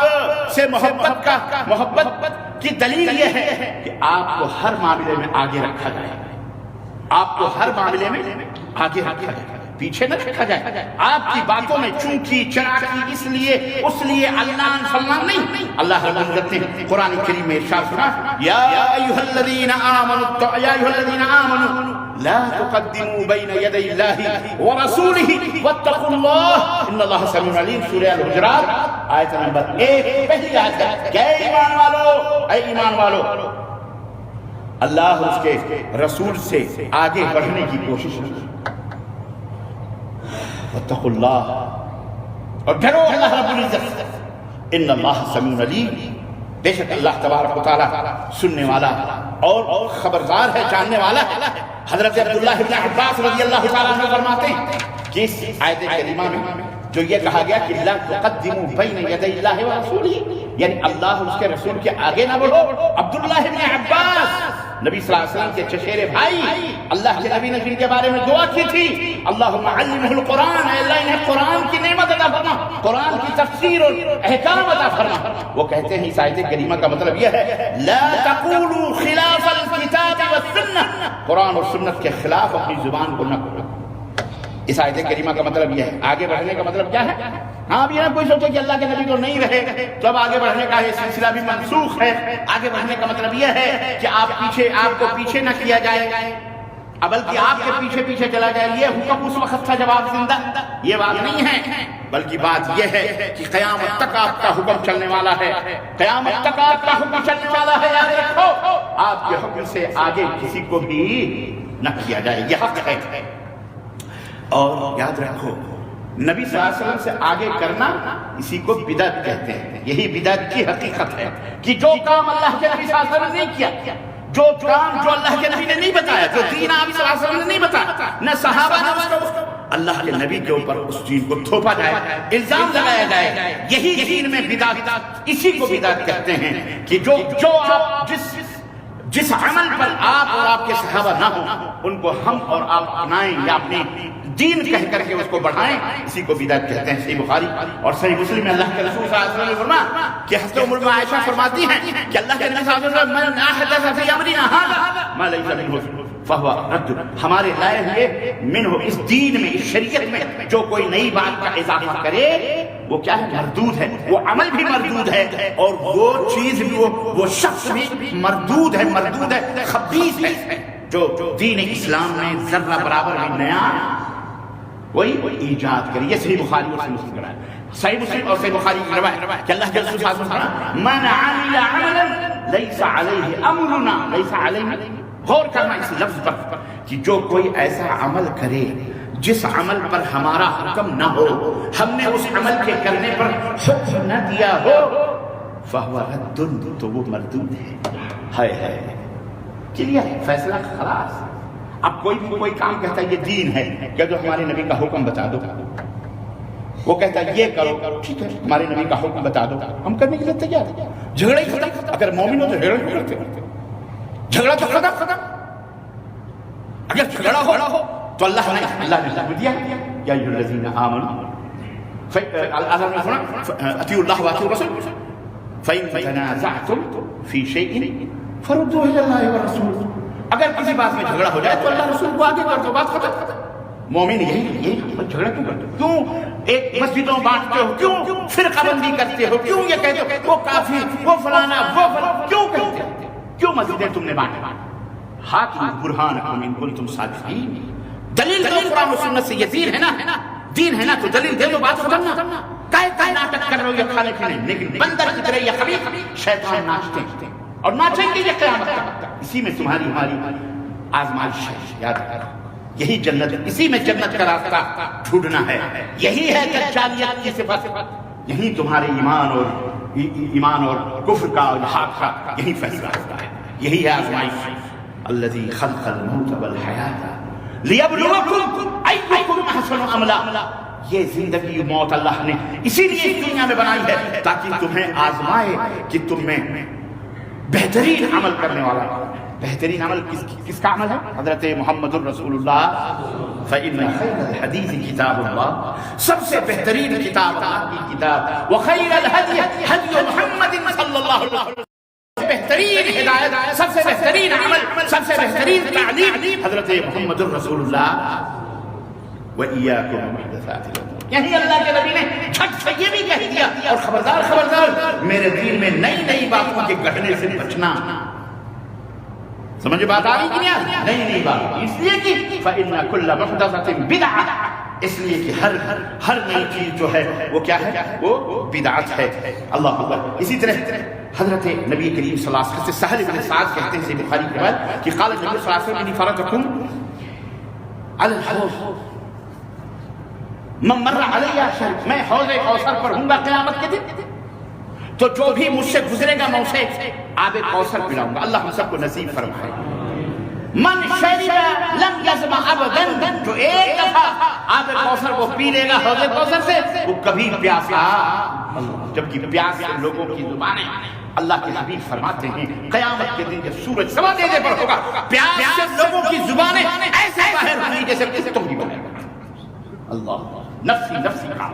سے محبت کی دلیل یہ ہے کہ آپ کو ہر معاملے میں آگے رکھا جائے، آپ کو ہر معاملے میں آگے رکھا جائے، پیچھے نہ رکھا جائے۔ آپ کی باتوں میں چونکی چراکی اس لیے علان فلان نہیں۔ اللہ رب العزت نے قرآن کریم میں ارشاد فرمایا، یا ایھا الذین آمنوا لا تقدموا بین یدی اللہ ورسولہ واتقوا اللہ ان اللہ سمیع علیم، سورہ الحجرات آیت نمبر 1 پہلی آیت ہے کہ اے ایمان والو اللہ اور اس کے رسول سے آگے بڑھنے کی کوشش کرو، واتقوا اللہ اور ڈرو اللہ رب العزت، ان اللہ سمیع علیم، بے شک اللہ تبارک و تعالی سننے والا اور خبردار ہے، جاننے والا ہے۔ حضرت عبداللہ بن عباس رضی اللہ تعالیٰ عنہ فرماتے ہیں کہ اس آیت کریمہ میں جو یہ کہا گیا کہ لا تقدموا بین یدی اللہ ورسولہ، یعنی اللہ اور اس کے رسول کے آگے نہ بڑھو۔ عبداللہ بن عباس نبی صلی اللہ علیہ وسلم کے چچیرے بھائی، اللہ کے نبی نے جن کے بارے میں دعا کی تھی اللہم علمہ القرآن، اے اللہ انہیں قرآن کی نعمت عطا فرما، قرآن کی تفسیر اور احکام عطا فرما۔ وہ کہتے ہیں اس آیت کریمہ کا مطلب یہ ہے لا تقولوا خلاف الکتاب والسنہ، قرآن اور سنت کے خلاف اپنی زبان کو نہ کھولو۔ اس آیت کریمہ کا مطلب یہ ہے، آگے بڑھنے کا مطلب کیا ہے؟ ہاں اب یہ نہ کوئی سوچے کہ اللہ کے نبی تو نہیں رہے تو اب آگے بڑھنے کا یہ سلسلہ بھی منسوخ ہے۔ آگے بڑھنے کا مطلب یہ ہے کہ آپ کو پیچھے نہ کیا جائے، بلکہ آپ کے پیچھے پیچھے چلا جائے۔ یہ حکم اس وقت تھا جب آپ زندہ، یہ بات نہیں ہے، بلکہ بات یہ ہے کہ قیامت تک آپ کا حکم چلنے والا ہے، قیامت تک آپ کا حکم چلنے والا ہے۔ یاد رکھو آپ کے حکم سے آگے کسی کو بھی نہ کیا جائے، یہ حق ہے۔ اور یاد رکھو نبی صلی اللہ علیہ وسلم سے آگے کرنا اسی کو بدعت کہتے ہیں۔ یہی بدعت کی حقیقت ہے کہ جو کام اللہ کے نبی صلی اللہ علیہ وسلم نے نہیں کیا، جو کام جو اللہ کے نبی نے نہیں بتایا، جو دین آپ صلی اللہ علیہ وسلم نے نہیں بتایا، نہ صحابہ نے اس کو، اللہ کے نبی کے اوپر اس دین کو تھوپا جائے، الزام لگایا جائے، یہی دین میں بدعت، اسی کو بدعت کہتے ہیں کہ جو آپ جس عمل پر آپ اور آپ کے صحابہ نہ ہوں ان کو ہم اور آپ اپنائیں یا اپنے دین کہہ کر کے اس کو بڑھائیں، اسی کو بدعت کہتے ہیں۔ صحیح بخاری اور صحیح مسلم میں اللہ کے رسول صلی اللہ علیہ وسلم نے فرمایا کہ حضرت ام عائشہ فرماتی ہیں کہ اللہ کے نبی صلی اللہ علیہ وسلم من احدث فی امرنا ھذا ما لیس منہ فہو رد، ہمارے لائے ہوئے منہ، اس دین میں، اس شریعت میں جو کوئی نئی بات کا اضافہ کرے وہ کیا ہے؟ مردود ہے، وہ عمل بھی مردود ہے اور وہ چیز بھی، وہ شخص بھی مردود ہے، خبیث ہے جو دین اسلام میں ذرہ برابر بھی نیا وہی ایجاد کرے۔ یہ صحیح بخاری اور صحیح مسلم کا ہے، صحیح مسلم اور صحیح بخاری کی روایت کہ اللہ کے رسول صلی اللہ علیہ وسلم نے من عمل عملا لیس علیہ امرنا، لیس علیہ، غور کرنا اس لفظ پر کہ جو کوئی ایسا عمل کرے جس عمل پر ہمارا حکم نہ ہو، ہم نے اس عمل کے کرنے پر حکم نہ دیا ہو، فہو رد، تو وہ مردود ہے۔ ہائے ہائے، کلیئر فیصلہ خلاص۔ اب کوئی کام کہتا ہے یہ دین ہے، کہ جو ہمارے نبی کا حکم بتا دو، وہ کہتا ہے یہ کرو، ٹھیک ہے ہمارے نبی کا حکم بتا دو، ہم کرنے کے لیے تیار ہیں۔ جھگڑا ہی ختم، اگر مومن ہو تو جھگڑا کیوں کرتے؟ جھگڑا تو ختم۔ اگر جھگڑا ہو تو اللہ نے حکم دیا یا ایھا الذین آمنوا، اللہ نے فرمایا اطیعوا اللہ واطیعوا الرسول فإن تنازعتم فی شیء فردوہ الی اللہ والرسول، اگر کسی بات میں جھگڑا ہو جائے تو اللہ رسول کو آگے کر دو، بات ختم۔ مومن یہی جھگڑا کیوں کرتے ہو؟ کیوں ایک مسجدوں بانٹتے ہو؟ کیوں فرقہ بندی کرتے ہو؟ کیوں یہ کہتے ہو وہ کافر، وہ فلانا، وہ فلانا، کیوں کہتے ہو؟ کیوں مسجدیں تم نے بانٹی؟ ہاتھوں برہانکم ان کنتم صادقین، دلیل دو قرآن و سنت سے، یہ دین ہے نا تو دلیل دے دو، بات ختم نا۔ کائے ناٹک کر رہے ہو یہ کھانے پینے، لیکن بندر کی طرح یہ خبیث شیطان ناچتے ہیں اور ناچیں گے یہ قیامت تک۔ اسی میں تمہاری ہماری آزمائش ہے، یاد رکھو یہی جنت، اسی میں جنت کا راستہ ڈھونڈنا ہے، یہی ہے دجالیت کی صفت، یہی تمہارے ایمان اور کفر کا اور الحاق کا یہی فیصلہ ہوتا ہے، یہی ہے آزمائش۔ الذی خلق الموت والحیات لیبلوکم ایکم احسن عملا، یہ زندگی موت اللہ نے اسی لیے اس دنیا میں بنائی ہے تاکہ تمہیں آزمائے کہ تم میں بہترین عمل کرنے والا۔ بہترین عمل کس کا عمل ہے؟ حضرت محمد الرسول اللہ، فإن خیر الحدیث کتاب اللہ، سب سے بہترین کتاب اللہ کی کتاب، وخیر الہدی ہدی محمد صلی اللہ علیہ وسلم، بہترین ہدایت، سب سے بہترین عمل، سب سے بہترین تعلیم حضرت محمد الرسول اللہ۔ وإیاکم محدثات الامور، یہی اللہ کے نبی نے جھٹ سے یہ بھی کہہ دیا، اور خبردار میرے دین میں نئی باتوں کے گھٹنے سے بچنا۔ سمجھ بات آ رہی کہ نہیں بات اس لیے کہ فَإِنَّ كُلَّ مُحْدَثَةٍ بِدْعَةٍ، اس لیے کہ ہر نئی چیز جو ہے وہ کیا ہے؟ وہ بدعت ہے۔ اللہ اکبر۔ اسی طرح حضرت نبی کریم صلی اللہ علیہ وسلم سے سہل بن سعد کہتے ہیں صحیح بخاری کے بعد کہ قال نبی صلی اللہ علیہ وسلم انی فرضکم علی الحوض من مر علی شرب، میں حوض کوثر پر ہوں گا قیامت کے دن، تو جو بھی مجھ سے گزرے گا میں اسے آب کوثر پلاؤں گا۔ اللہ ہم سب کو نصیب فرمائے۔ من شرب لم یظمأ ابدا، جو ایک دفعہ آب کوثر وہ پی لے گا حوض کوثر سے، وہ کبھی پیاسا، جبکہ پیاس سے لوگوں کی زبانیں، اللہ کے حبیب فرماتے ہیں قیامت کے دن جب سورج سوا دینے پر ہوگا، پیاس سے لوگوں کی زبانیں ایسے باہر ہوں گی جیسے تم بھی بنے گا۔ اللہ نفسی نفسی کا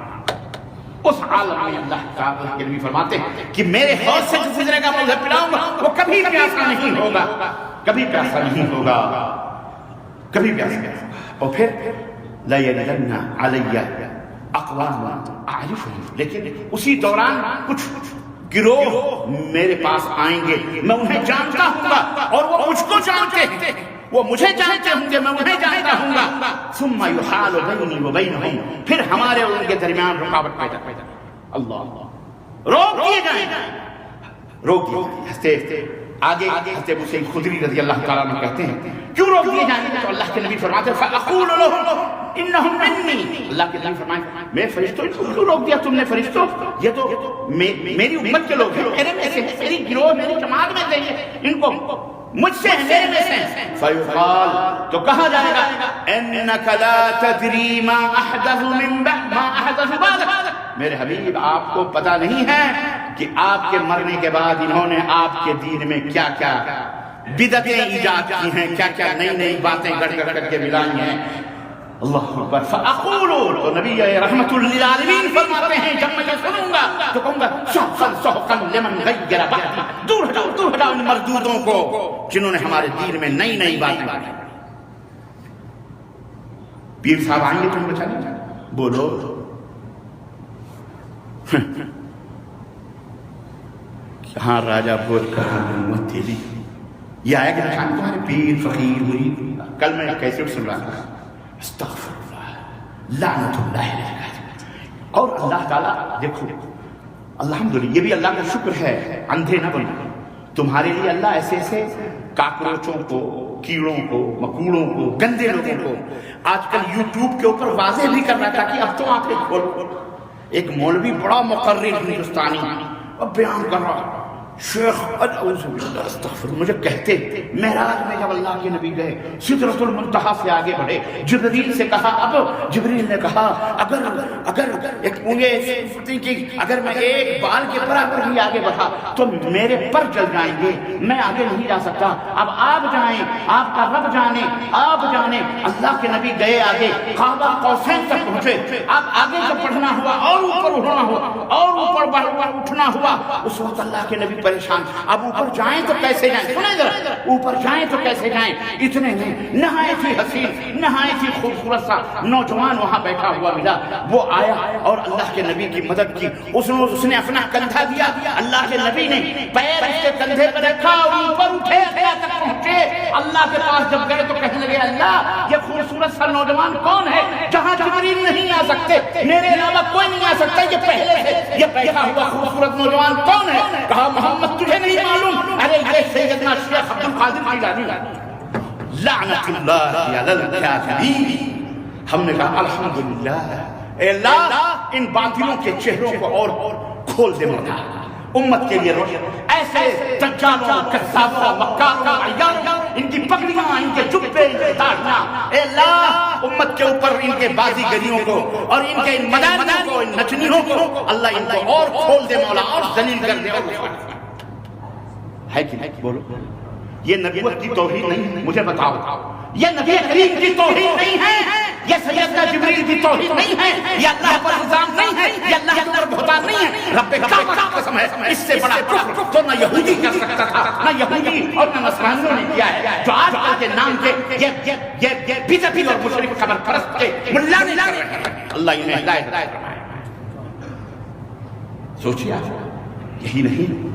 اس عالم میں اللہ کے نبی فرماتے ہیں کہ میرے حوض سے جو گزرے گا میں اسے پلاؤں گا، وہ کبھی پیاسا نہیں ہوگا، کبھی پیاسا نہیں ہوگا، کبھی پیاسا نہیں ہوگا۔ اور پھر لا یلدن علی اقوام اعرفهم، لیکن اسی دوران کچھ گروہ میرے پاس آئیں گے، میں انہیں جانتا ہوں گا اور وہ مجھ کو جانتے ہیں، وہ مجھے جانتے ہوں گے، میں انہیں جانتا ہوں گا۔ ثم یحال بینی وبینہم، پھر ہمارے اور ان کے درمیان رکاوٹ پیدا۔ اللہ روک دیے جائیں، روک دیے جائیں۔ آگے حضرت ابو سعید خدری رضی اللہ تعالیٰ عنہ کہتے ہیں کیوں روک دیے جائیں گے؟ تو اللہ کے نبی فرماتے ہیں فَأَقُولُ لَهُمْ إِنَّهُمْ مِنِّي، اللہ کے نبی فرمائے میں فرشتوں، ان کو کیوں روک دیا تم نے فرشتوں؟ یہ تو میری امت کے لوگ ہیں، میرے میں سے ہیں، میری گروہ میری جماعت میں سے ہیں، ان کو مجھ سے ہیں، میرے میں سے ہیں۔ فَيُقَال، تو کہا جائے گا إِنَّكَ لَا تَدْرِي مَا أَحْدَثُ مِن بَعْدِكَ، مَا أَحْدَثُ بَعْدَكَ، میرے حبیب آپ کو پتہ نہیں ہے کہ آپ کے مرنے کے بعد انہوں نے آپ کے دین میں کیا کیا بدعتیں ایجاد کی ہیں، کیا کیا نئی نئی باتیں گڑ گڑ کے ملائی ہیں۔ اللہ اکبر۔ فاقول، تو نبی رحمت للعالمین فرماتے ہیں جب میں سنوں گا تو کہوں گا سحقا سحقا لمن غیر بعدی، دور ہٹاؤ ان مردودوں کو جنہوں نے ہمارے دین میں نئی نئی باتیں کی۔ پیر صاحب آئیں گے تم بچانے، بولو ہاں راجہ بول کہاں امت تیری، یہ آیا کہ بچانے تمہارے پیر فقیر مرید۔ کل میں کیسے سن رہا تھا استغفر اللہ لعنت اللہ علیہ، اور اللہ تعالیٰ دیکھو الحمدللہ یہ بھی اللہ کا شکر ہے، اندھے نہ بنو، تمہارے لیے اللہ ایسے ایسے کاکروچوں کو، کیڑوں کو، مکوڑوں کو، گندے لوگوں کو آج کل یوٹیوب کے اوپر واضح بھی کر رہا تھا کہ اب تو آپ ایک مولوی بڑا مقرر ہندوستانی اب بیان کر رہا، شیخ اعوذ باللہ استغفر، مجھے کہتے معراج میں جب اللہ کے نبی گئے سدرۃ المنتہا سے آگے بڑھے، جبریل سے کہا، اب جبریل نے کہا اگر میں ایک بال کے برابر بھی آگے بڑھا تو میرے پر جل جائیں گے، میں آگے نہیں جا سکتا، اب آپ جائیں، آپ کا رب جانے، آپ جانے۔ اللہ کے نبی گئے آگے، قاب قوسین تک پہنچے، اب آگے جب بڑھنا ہوا اور اوپر اٹھنا ہوا اور اوپر اٹھنا ہوا، اس وقت اللہ کے نبی پریشان، اب اوپر جائیں تو کیسے جائیں؟ سنیں ذرا، اوپر جائیں تو کیسے جائیں؟ اتنے نہیں، نہایت ہی حسین، نہایت ہی خوبصورت سا نوجوان وہاں بیٹھا ہوا ملا، وہ آیا اور اللہ کے نبی کی مدد کی، اس نے اپنا کندھا دیا، اللہ کے نبی نے پیر اس کے کندھے پر رکھا اور اوپر اٹھے، اللہ تک پہنچے۔ اللہ کے پاس جب گئے تو کہنے لگے اللہ یہ خوبصورت سا نوجوان کون ہے؟ جہاں جبریل نہیں آ سکتے، میرے علاوہ کوئی نہیں آ سکتا، یہ پہلے سے یہ بیٹھا ہوا خوبصورت نوجوان کون ہے؟ کہا محمد تجھے نہیں معلوم؟ ارے یہ سیدنا شیخ عبد القادر جیلانی، لعنت اللہ علی الکافرین۔ ہم نے کہا الحمدللہ، اے اللہ ان باطلوں کے چہروں کو اور کھول دے مولا، امت کے لیے روشن، ایسے دجالوں، کذابوں، مکاروں، عیاروں، ان کی پگڑیاں، ان کے جبے، ان کے داڑھیاں، اے اللہ امت کے اوپر ان کے بازی گریوں کو اور ان کے مداحوں کو، ان نچنیوں کو اللہ ان کو اور کھول دے مولا، اور ذلیل کر دے۔ اور ہے کہ نہیں؟ بولو، یہ نبوت کی توہین نہیں، مجھے بتاؤ، یہ نبی کریم کی توہین نہیں ہے، یہ سیدنا جبریل کی توہین نہیں ہے، یہ اللہ پر الزام نہیں ہے، یہ اللہ کے اوپر بہتان نہیں ہے، رب کعبہ کی قسم ہے، اس سے بڑا کفر تو نہ یہودی کر سکتا تھا، نہ یہودی اور نہ نصرانیوں نے کیا ہے، جو آج کل کے نام کے یہ بدعتی اور مشرک قبر پرست کے ملا نے کر رہے ہیں، اللہ انہیں ہدایت فرمائے۔ سوچیے یہی نہیں،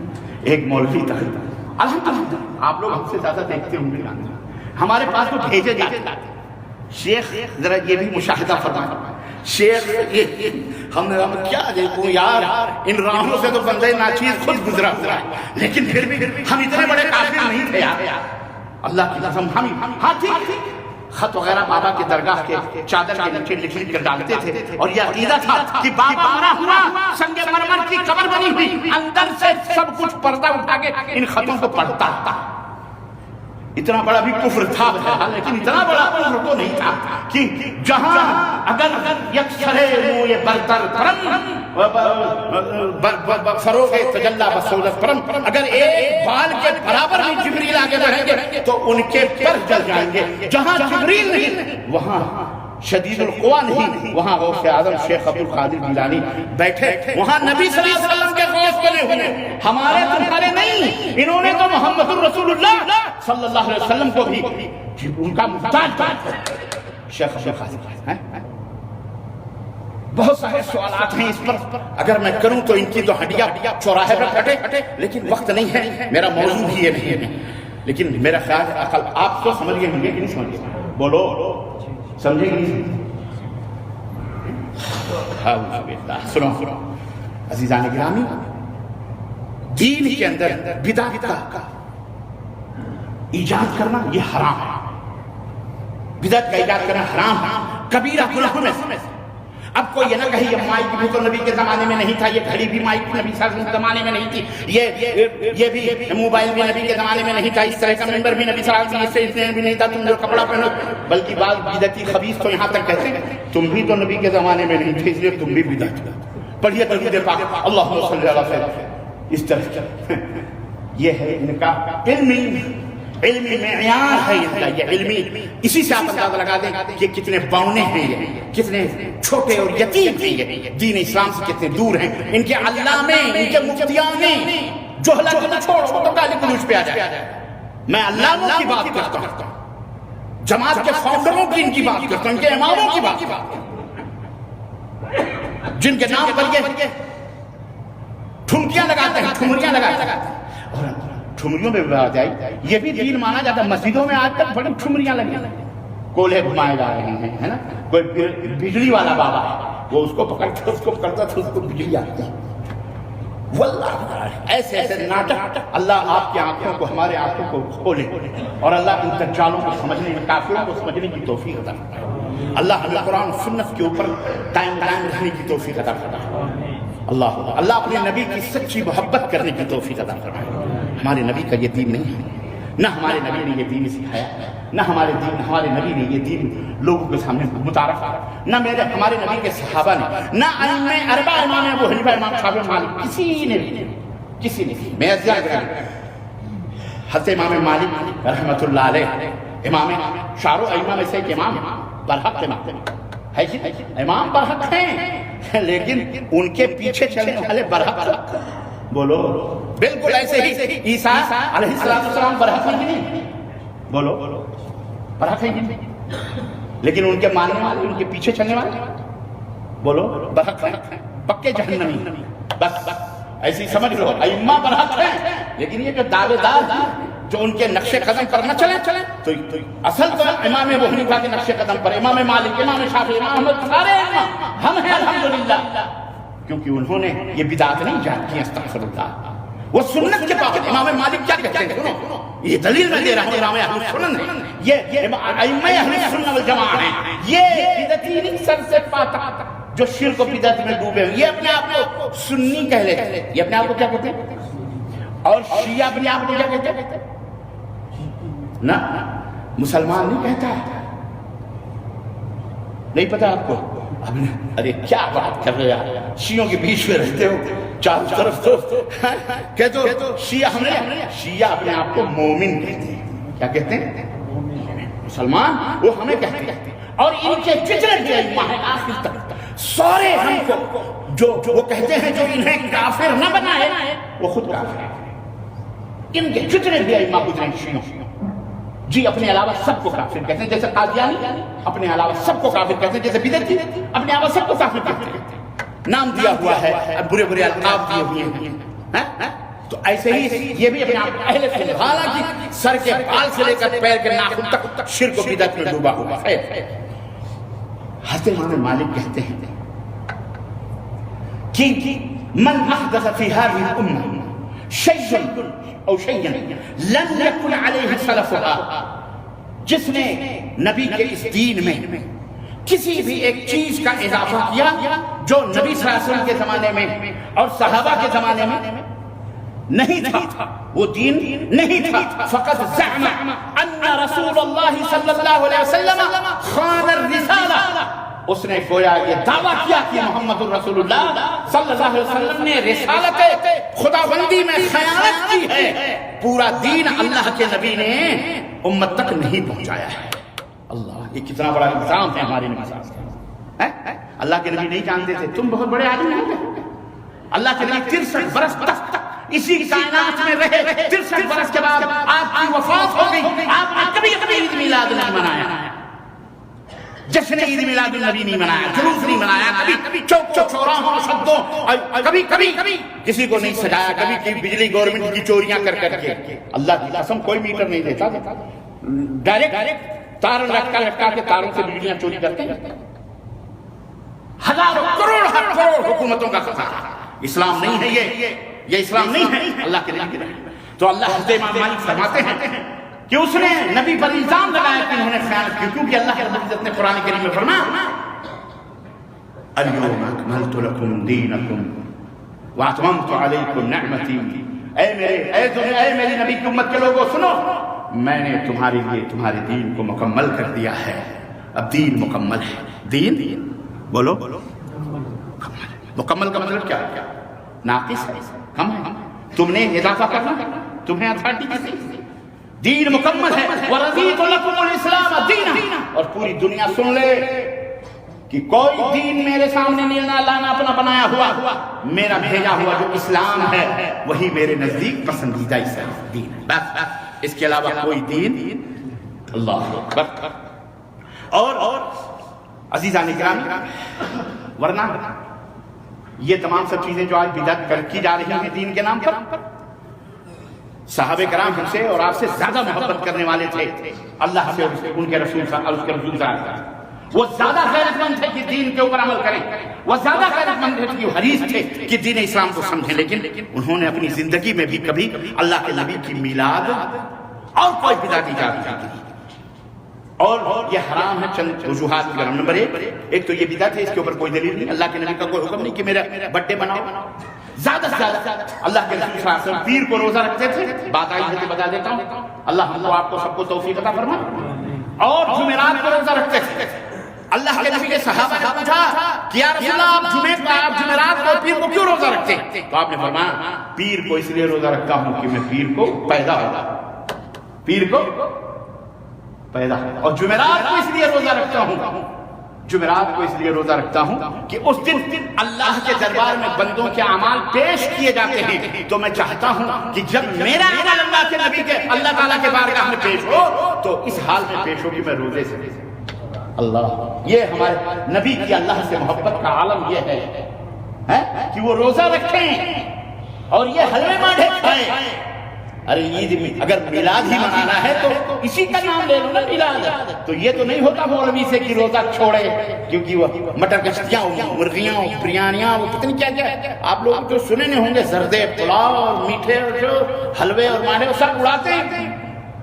ایک مولوی تھا الحمدللہ آپ لوگ ہم سے زیادہ دیکھتے ہوں گے، ہمارے پاس تو بھیجے جاتے ہیں۔ شیخ ذرا یہ بھی مشاہدہ فرمائیں، شیخ ہم کیا دیکھوں یار، ان راہوں سے تو بندے ناچیز خود گزرا ہوا ہے، لیکن پھر بھی ہم اتنے بڑے کافر نہیں تھے یار، اللہ کی قسم۔ ہم ہاں ٹھیک خط وغیرہ بابا کے درگاہ کے چادر کے نیچے لکھ کر ڈالتے تھے، اور یہ عقیدہ تھا کہ بابا مرا ہوا سنگ مرمر کی قبر بنی ہوئی، اندر سے سب کچھ پردہ اٹھا کے ان خطوں کو پڑھتا تھا۔ اتنا بڑا بھی کفر تھا، لیکن اتنا بڑا کفر تو نہیں تھا کہ جہاں اگر یکسرے موئے برتر پرم فروغ تجلا بسولت پرم، اگر ایک بال کے برابر بھی جبریل آگے بڑھیں گے تو ان کے پر جل جائیں گے۔ جہاں جبریل نہیں وہاں شدید القوا نہیں، وہاں غوث اعظم شیخ عبد القادر جیلانی بیٹھے، وہاں نبی صلی اللہ علیہ وسلم کے غوث بنے ہوئے، ہمارے تمہارے نہیں۔ انہوں نے تو محمد الرسول اللہ صلی اللہ علیہ وسلم کو بھی ان کا محتاج بنا شیخ عبد القادر۔ بہت سارے سوالات ہیں اس پر، اگر میں کروں تو ان کی تو ہڈیاں چوراہے پر پھٹے، لیکن وقت نہیں ہے، میرا موضوع بھی یہ نہیں ہے۔ لیکن میرا خیال ہے عقل آپ تو سمجھ گئے ہوں گے کہ نہیں سمجھ گئے؟ بولو سمجھے گی نہیں؟ سنو عزیزان گرامی، دین کے اندر بدعت کا ایجاد کرنا یہ حرام ہے، بدعت کا ایجاد کرنا حرام ہے، کبیرہ گناہوں میں سے۔ اب کوئی یہ نہ کہے یہ مائک بھی تو نبی کے زمانے میں نہیں تھا، یہ گھڑی بھی مائک نبی صلی اللہ علیہ وسلم کے زمانے میں نہیں تھی، یہ بھی موبائل بھی نبی کے زمانے میں نہیں تھا، اس طرح کا ممبر بھی نبی صلی اللہ علیہ وسلم سے بھی نہیں تھا، تم جو کپڑا پہنو، بلکہ بعض بدعتی خبیث تو یہاں تک کہتے ہیں تم بھی تو نبی کے زمانے میں نہیں تھے، اس لیے تم بھی بدعت کرو۔ پڑھیے درود پاک اللہم صلی اللہ علیہ وسلم، اس طرح یہ ہے ان کا علمی معیار ہے، یہ علمی، اسی سے آپ اندازہ لگا دیں کہ کتنے بونے ہیں، یہ کتنے چھوٹے اور یتیم ہیں، یہ دین اسلام سے کتنے دور ہیں۔ ان کے علامے، ان کے مفتیان جہلا کو نہ چھوڑو، وہ تو گالی گلوچ پہ آ جائے۔ میں علاموں کی بات کرتا ہوں، جماعت کے فاؤنڈروں کی ان کی بات کرتا ہوں، ان کے اماموں کی بات کرتا ہوں، جن کے نام پر یہ ٹھمکیاں لگاتے ہیں، ٹھمریاں لگاتے ہیں۔ اور ٹھمریوں میں بات آئی، یہ بھی دین مانا جاتا ہے۔ مسجدوں میں آج تک بڑی ٹھمریاں لگی ہیں، کولے گھمائے جا رہے ہیں، ہے نا؟ کوئی بجلی والا بابا ہے، وہ اس کو پکڑتا، اس کو پکڑتا تو اس کو بجلی آتی ہے۔ واللہ ایسے ایسے ناٹک، اللہ آپ کی آنکھوں کو، ہمارے آنکھوں کو کھولے، اور اللہ ان دجالوں کو سمجھنے میں، کافروں کو سمجھنے کی توفیق عطا فرمائے۔ اللہ ہمیں قرآن و سنت کے اوپر قائم رہنے کی توفیق عطا فرمائے۔ اللہ اپنے نبی کی سچی محبت کرنے کی توفیق عطا فرمائے۔ ہمارے نبی کا یہ دین نہیں ہے، نہ ہمارے نبی نے یہ دین سکھایا، نہ ہمارے نبی نے یہ دین لوگوں کے سامنے متعارف کیا، نہ ہمارے نبی کے صحابہ نے، نہ ائمہ اربعہ امام ابو حنیفہ، امام شافعی، مالک، کسی نے بھی۔ میں حضرت امام مالک رحمۃ اللہ علیہ، امام شارو ائمہ میں سے ایک امام برحق ہے، امام برحق ہیں، لیکن ان کے پیچھے چلنے والے برحق، بولو بالکل ایسے ہی عیسیٰ علیہ السلام برحق ہیں کہ نہیں؟ بولو برحق ہیں کہ نہیں؟ لیکن ان کے ماننے والے، ان کے پیچھے چلنے والے، بولو برحق ہیں، پکے جہنمی۔ بس ایسی سمجھ لو، ائمہ برحق ہیں، لیکن یہ جو دعوے دار جو ان کے نقش قدم پر نہ چلیں تو اصل تو امام ابو حنیفہ کے نقش قدم پر، امام مالک، امام شافعی، امام احمد، سارے ہم ہیں الحمدللہ، کیونکہ انہوں نے یہ بدعت نہیں ایجاد کی، استغفر اللہ، وہ سنت کے پابند۔ امام مالک کیا کہتے ہیں؟ سنو، یہ دلیل میں دے رہا ہوں، امام اہل سنت ہیں، یہ ائمہ اہل سنت والجماعہ ہیں، یہ بدعتی نہیں سر سے پاتا جو شرک و بدعت میں ڈوبے ہیں، یہ اپنے آپ کو سنی کہہ لیتے ہیں، یہ اپنے آپ کو کیا کہتے ہیں؟ اور شیعہ اپنے آپ کو کیا کہتے ہیں؟ نہ مسلمان نہیں کہتا، نہیں پتا آپ کو؟ ارے کیا بات کر رہے ہیں، شیعوں کے بیچ میں رہتے ہو، چاروں طرف تو کہتے ہو شیعہ، شیعہ اپنے آپ کو مومن کہتے ہیں، کیا کہتے ہیں؟ مسلمان، وہ ہمیں کہتے ہیں، اور ان کے جتنے بھی ائمہ ہیں آخر تک سارے ہم کو جو وہ کہتے ہیں جو انہیں کافر نہ بنائے وہ خود کافر ہیں۔ ان کے جتنے بھی ائمہ گزرے شیعوں جی اپنے علاوہ سب کو کافر کہتے ہیں، جیسے قادیانی اپنے علاوہ سب کو کافر کہتے ہیں، جیسے بدعتی اپنے علاوہ سب کو کافر کہتے ہیں۔ نام دیا ہوا ہے، برے برے القاب دیے ہوئے ہیں، تو ایسے ہی یہ بھی اپنے آپ اہل سنت، حالانکہ سر کے بال سے لے کر پیر کے ناخن تک شرک و بدعت میں ڈوبا ہوا ہے۔ حضرت امام مالک کہتے ہیں کہ من احدث فی هذه الامه شیئا او شیئا لم یکن علیہ سلفها، جس نے نبی کے اس دین میں کسی بھی ایک چیز کا اضافہ کیا جو نبی صلی اللہ علیہ وسلم کے زمانے میں اور صحابہ کے زمانے میں نہیں تھا، وہ دین نہیں تھا، فقد زعم ان رسول اللہ صلی اللہ علیہ وسلم خان الرسالہ، اس نے گویا یہ دعویٰ کیا کہ محمد الرسول اللہ صلی اللہ علیہ وسلم نے رسالت خداوندی میں خیانت کی ہے، پورا دین اللہ کے نبی نے امت تک نہیں پہنچایا ہے۔ اللہ، یہ کتنا بڑا الزام ہے ہمارے نبی صلی اللہ علیہ وسلم۔ اللہ کے نبی نہیں جانتے تھے تم بہت بڑے آدمی ہو، اللہ کے نبی 63 برس تک اسی کائنات میں رہے، 63 برس کے بعد آپ کی وفات ہو گئی، آپ نے کبھی کبھی عید میلاد نہیں منایا، جشن عید میلاد النبی نہیں منایا، جلوس نہیں منایا، کبھی چوک چوراہوں شدوں کبھی کسی کو نہیں سجایا، کبھی بجلی گورنمنٹ کی چوریاں کر کے، اللہ کی قسم کوئی میٹر نہیں دیتا، ڈائریکٹ تار لٹکا کے تاروں سے بجلیاں چوری کرتے ہیں، ہزاروں کروڑ حکومتوں کا خزانہ۔ اسلام نہیں ہے یہ اسلام نہیں ہے اللہ کے نبی۔ تو اللہ حضرت امام مالک فرماتے ہیں کہ اس نے نبی پر الزام لگایا کہ انہوں نے خیانت کی، کیونکہ اللہ رب العزت نے قرآن کریم میں فرمایا اليوم اکملت لکم دینکم واتممت علیکم نعمتی، اے میری نبی کی امت کے لوگوں سنو، میں نے تمہارے لیے تمہارے دین کو مکمل کر دیا ہے، اب دین مکمل ہے۔ دین بولو مکمل کا مطلب کیا ہے؟ ناقص ہے، کم ہے، تم نے اضافہ کرنا، تمہیں اتھارٹی کسی، دین مکمل ہے۔ وَرَضِيتُ لَكُمُ الْإِسْلَامَ دِينًا، اور پوری دنیا سن لے کہ کوئی دین میرے سامنے نہیں، اللہ نے اپنا بنایا ہوا، میرا بھیجا ہوا جو اسلام ہے وہی میرے نزدیک پسندیدہ دین ہے، بس اس کے علاوہ کوئی دین۔ اللہ اکبر۔ اور عزیزان گرامی، ورنہ یہ تمام سب چیزیں جو آج بدعت کی جا رہی ہیں دین کے نام پر، صحابہ کرام ہم سے اور آپ سے زیادہ محبت کرنے والے تھے اللہ سے، ان کے رسول صلی اللہ علیہ وسلم، وہ زیادہ غیرت مند تھے کہ دین کے اوپر عمل کریں، وہ زیادہ غیرت مند تھے کہ حریص تھے کہ دین اسلام کو سمجھیں، لیکن انہوں نے اپنی زندگی میں بھی کبھی اللہ کے نبی کی میلاد اور کوئی بدعت ایجاد نہیں کی، اور یہ حرام ہے چند وجوہات کی۔ نمبر ایک تو یہ بدعت ہے، اس کے اوپر کوئی دلیل نہیں، اللہ کے نبی کا کوئی حکم نہیں کہ میرا برتھ ڈے بناؤ۔ زیادہ سے زیادہ اللہ کے رسول صلی اللہ علیہ وسلم پیر کو روزہ رکھتے تھے، بات آئی ہے تو بتا دیتا ہوں، اللہ ہم کو آپ کو سب کو توفیق عطا فرمائے، اور جمعرات کو روزہ رکھتے تھے۔ اللہ کے نبی کے صحابہ نے پوچھا کہ یا رسول اللہ آپ جمعرات کو پیر کو کیوں روزہ رکھتے ہیں؟ تو آپ نے فرمایا پیر کو اس لیے روزہ رکھتا ہوں کہ میں پیر کو پیدا اور جمعرات کو اس لیے روزہ رکھتا ہوں کہ اس دن اللہ کے دربار میں بندوں کے اعمال پیش کیے جاتے ہیں، تو میں چاہتا ہوں کہ جب میرا عمل اللہ کے نبی کے اللہ تعالیٰ کے بارگاہ میں پیش ہو تو اس حال میں پیش ہو کہ میں روزے سے اللہ، یہ ہمارے نبی کی اللہ سے محبت کا عالم یہ ہے کہ وہ روزہ رکھیں اور یہ حلوے مانڈے کھائیں۔ ارے عید میں اگر میلاد ہی منانا ہے تو اسی کا نام لے لو نا میلاد، تو یہ تو نہیں ہوتا مولوی سے کہ روزہ چھوڑے، کیونکہ وہ مٹر کشتیاں، مرغیاں، بریانیاں، وہ پتہ نہیں کیا کیا آپ لوگ جو سنے نہیں ہوں گے، زردے، پلاؤ اور میٹھے اور جو حلوے اور مانڈے وہ سب اڑاتے ہیں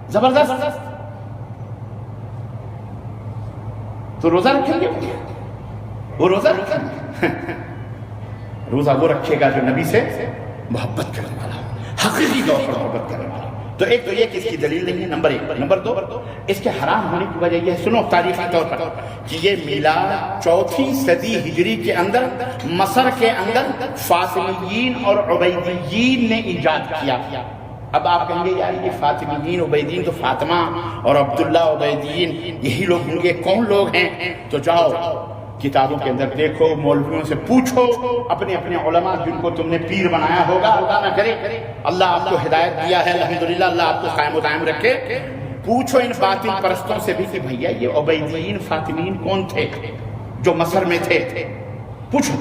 زبردست، تو روزہ رکھیں گے؟ وہ روزہ وہ رکھے گا جو نبی سے محبت کرنے والا، حقیقی طور پر محبت کرنے والا۔ تو ایک تو یہ کہ اس کی دلیل نہیں ہے، نمبر ایک۔ نمبر دو، اس کے حرام ہونے کی وجہ یہ ہے، سنو تاریخی طور پر، کہ یہ میلاد 4 صدی ہجری کے اندر مصر کے اندر فاطمیین اور عبیدیین نے ایجاد کیا۔ اب آپ کہیں گے یار یہ فاطمیین عبیدیین تو فاطمہ اور عبداللہ عبیدیین یہی لوگ ہوں گے، کون لوگ ہیں؟ تو جاؤ کتابوں کے اندر دیکھو، مولویوں سے پوچھو، اپنے علماء جن کو تم نے پیر بنایا ہوگا، اللہ نہ کرے اللہ آپ کو ہدایت دیا ہے الحمدللہ، اللہ آپ کو قائم و دائم رکھے، پوچھو ان باطل پرستوں سے بھی کہ بھیا یہ عبیدیین فاطمیین کون تھے جو مصر میں تھے، پوچھو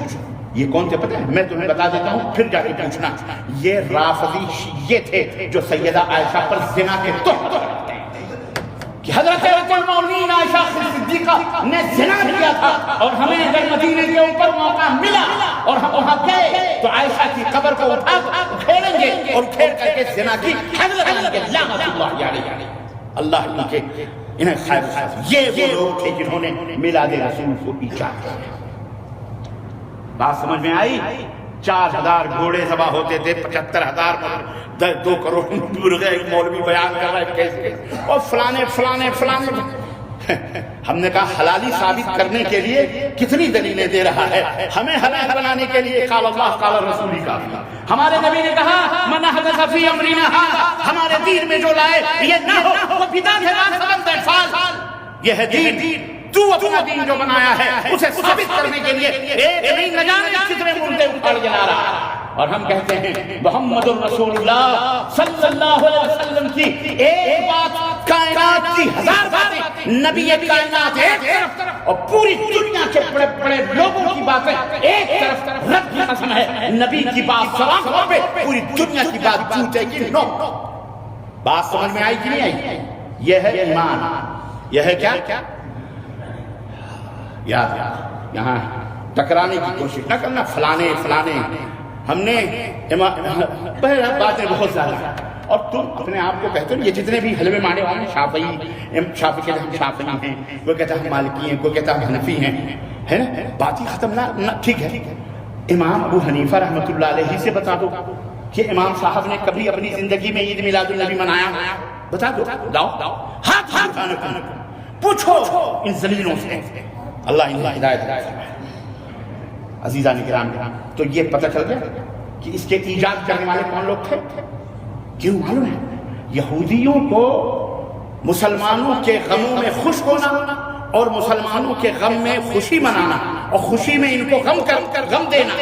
یہ کون تھے پتہ ہے؟ میں تمہیں بتا دیتا ہوں، پھر جا کے پوچھنا۔ یہ رافضی شیعہ تھے جو سیدہ عائشہ پر زنا کے تہمت لگاتے ہیں کہ حضرت المومنین عائشہ صدیقہ نے زنا کیا تھا، اور ہمیں اگر مدینے کے اوپر موقع ملا اور ہم وہاں گئے تو عائشہ کی قبر کو اٹھا کھیلیں گے اور کھیل کر کے زنا کی حضرت علی کے لعنت اللہ علیہ، اللہ ان کے انہیں خیر خاص۔ یہ وہ لوگ تھے جنہوں نے میلاد رسول کو ایجاد کیا۔ بات سمجھ میں آئی؟ 4000 گھوڑے ذبح ہوتے تھے، 75,000 2 کروڑ مرغے، ایک مولوی بیان کر رہا ہے کیسے، اور فلانے ہم نے کہا حلالی ثابت کرنے کے لیے کتنی دلیلیں دے رہا ہے، ہمیں حلال بنانے کے لیے قال اللہ قال رسول ہی کافی۔ ہمارے نبی نے کہا من احدث فی امرنا ھذا، ہمارے دین میں جو لائے یہ نہ ہو وہ بدعت ہے، لا سبب فعال۔ یہ ہے دین، تو اپنا دین جو بنایا ہے اسے ثابت کرنے کے لیے ایک نہیں نہ جانے کتنے مردے اٹھاڑ جلا رہا ہے۔ اور ہم کہتے ہیں محمد الرسول اللہ صلی اللہ علیہ وسلم کی ایک بات کائنات کی 1000 باتیں، نبی کائنات ایک طرف اور پوری دنیا کے بڑے بڑے لوگوں کی باتیں ایک طرف، رب کی قسم ہے نبی کی بات سلام پہ، پوری دنیا کی بات جھوٹ ہے کہ نو۔ بات سمجھ میں آئی کہ نہیں آئی؟ یہ ہے ایمان، یہ ہے کیا؟ یاد یہاں ٹکرانے کی کوشش نہ کرنا، فلانے ہم نے باتیں بہت زیادہ، اور تم اپنے آپ کو کہتے ہو یہ جتنے بھی حلوے مارنے والے ہیں شافعی کہتے ہیں ہم شافعی ہیں، کوئی کہتا ہے ہم مالکی ہیں، کوئی کہتا ہے ہم حنفی ہیں، ہے نا؟ بات ہی ختم نہ، ٹھیک ہے۔ امام ابو حنیفہ رحمۃ اللہ علیہ سے بتا دو کہ امام صاحب نے کبھی اپنی زندگی میں عید میلاد النبی منایا؟ بتا دو، لاؤ ہاتھ پوچھو ان ذلیلوں سے، اللہ ہدایت دے۔ عزیزان کرام، تو یہ پتہ چل گیا کہ اس کے ایجاد کرنے والے کون لوگ تھے؟ کیوں معلوم ہے؟ یہودیوں کو مسلمانوں کے غموں میں خوش ہونا اور مسلمانوں کے غم میں خوشی منانا اور خوشی میں ان کو غم دینا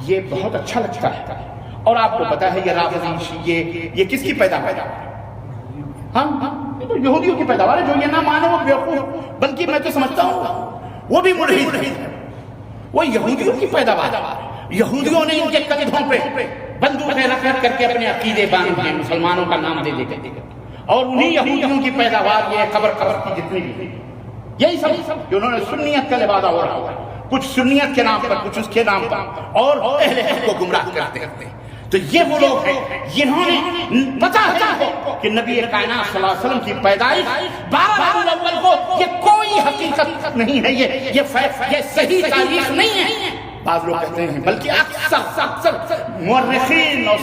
یہ بہت اچھا لگتا ہے۔ اور آپ کو پتا ہے یہ رافضی یہ کس کی پیداوار ہے؟ ہاں یہ تو یہودیوں کی پیداوار ہے۔ جو یہ نہ مانے وہ بیوقوف، بلکہ میں تو سمجھتا ہوں وہ بھی ملحد ہے، وہ یہودیوں کی پیداوار ہے۔ یہودیوں نے ان کے کندھوں پہ بندوقیں رکھ کر کے اپنے عقیدے باندھے ہیں، مسلمانوں کا نام دے دے اور انہی یہودیوں کی پیداوار یہ قبر کی جتنی بھی یہی سب کہ انہوں نے سنیت کا لبادہ ہو رہا ہے، کچھ سنیت کے نام پر، کچھ اس کے نام پر، اور اہل حق کو گمراہ کرتے ہیں۔ تو یہ وہ لوگ ہیں جنہوں نے پتا ہے کہ نبی کائنات صلی اللہ علیہ وسلم کی پیدائش 12 ربیع الاول کو یہ کوئی حقیقت نہیں ہے، یہ صحیح تاریخ نہیں ہے۔ بعض لوگ کہتے ہیں، بلکہ اکثر مورخین اور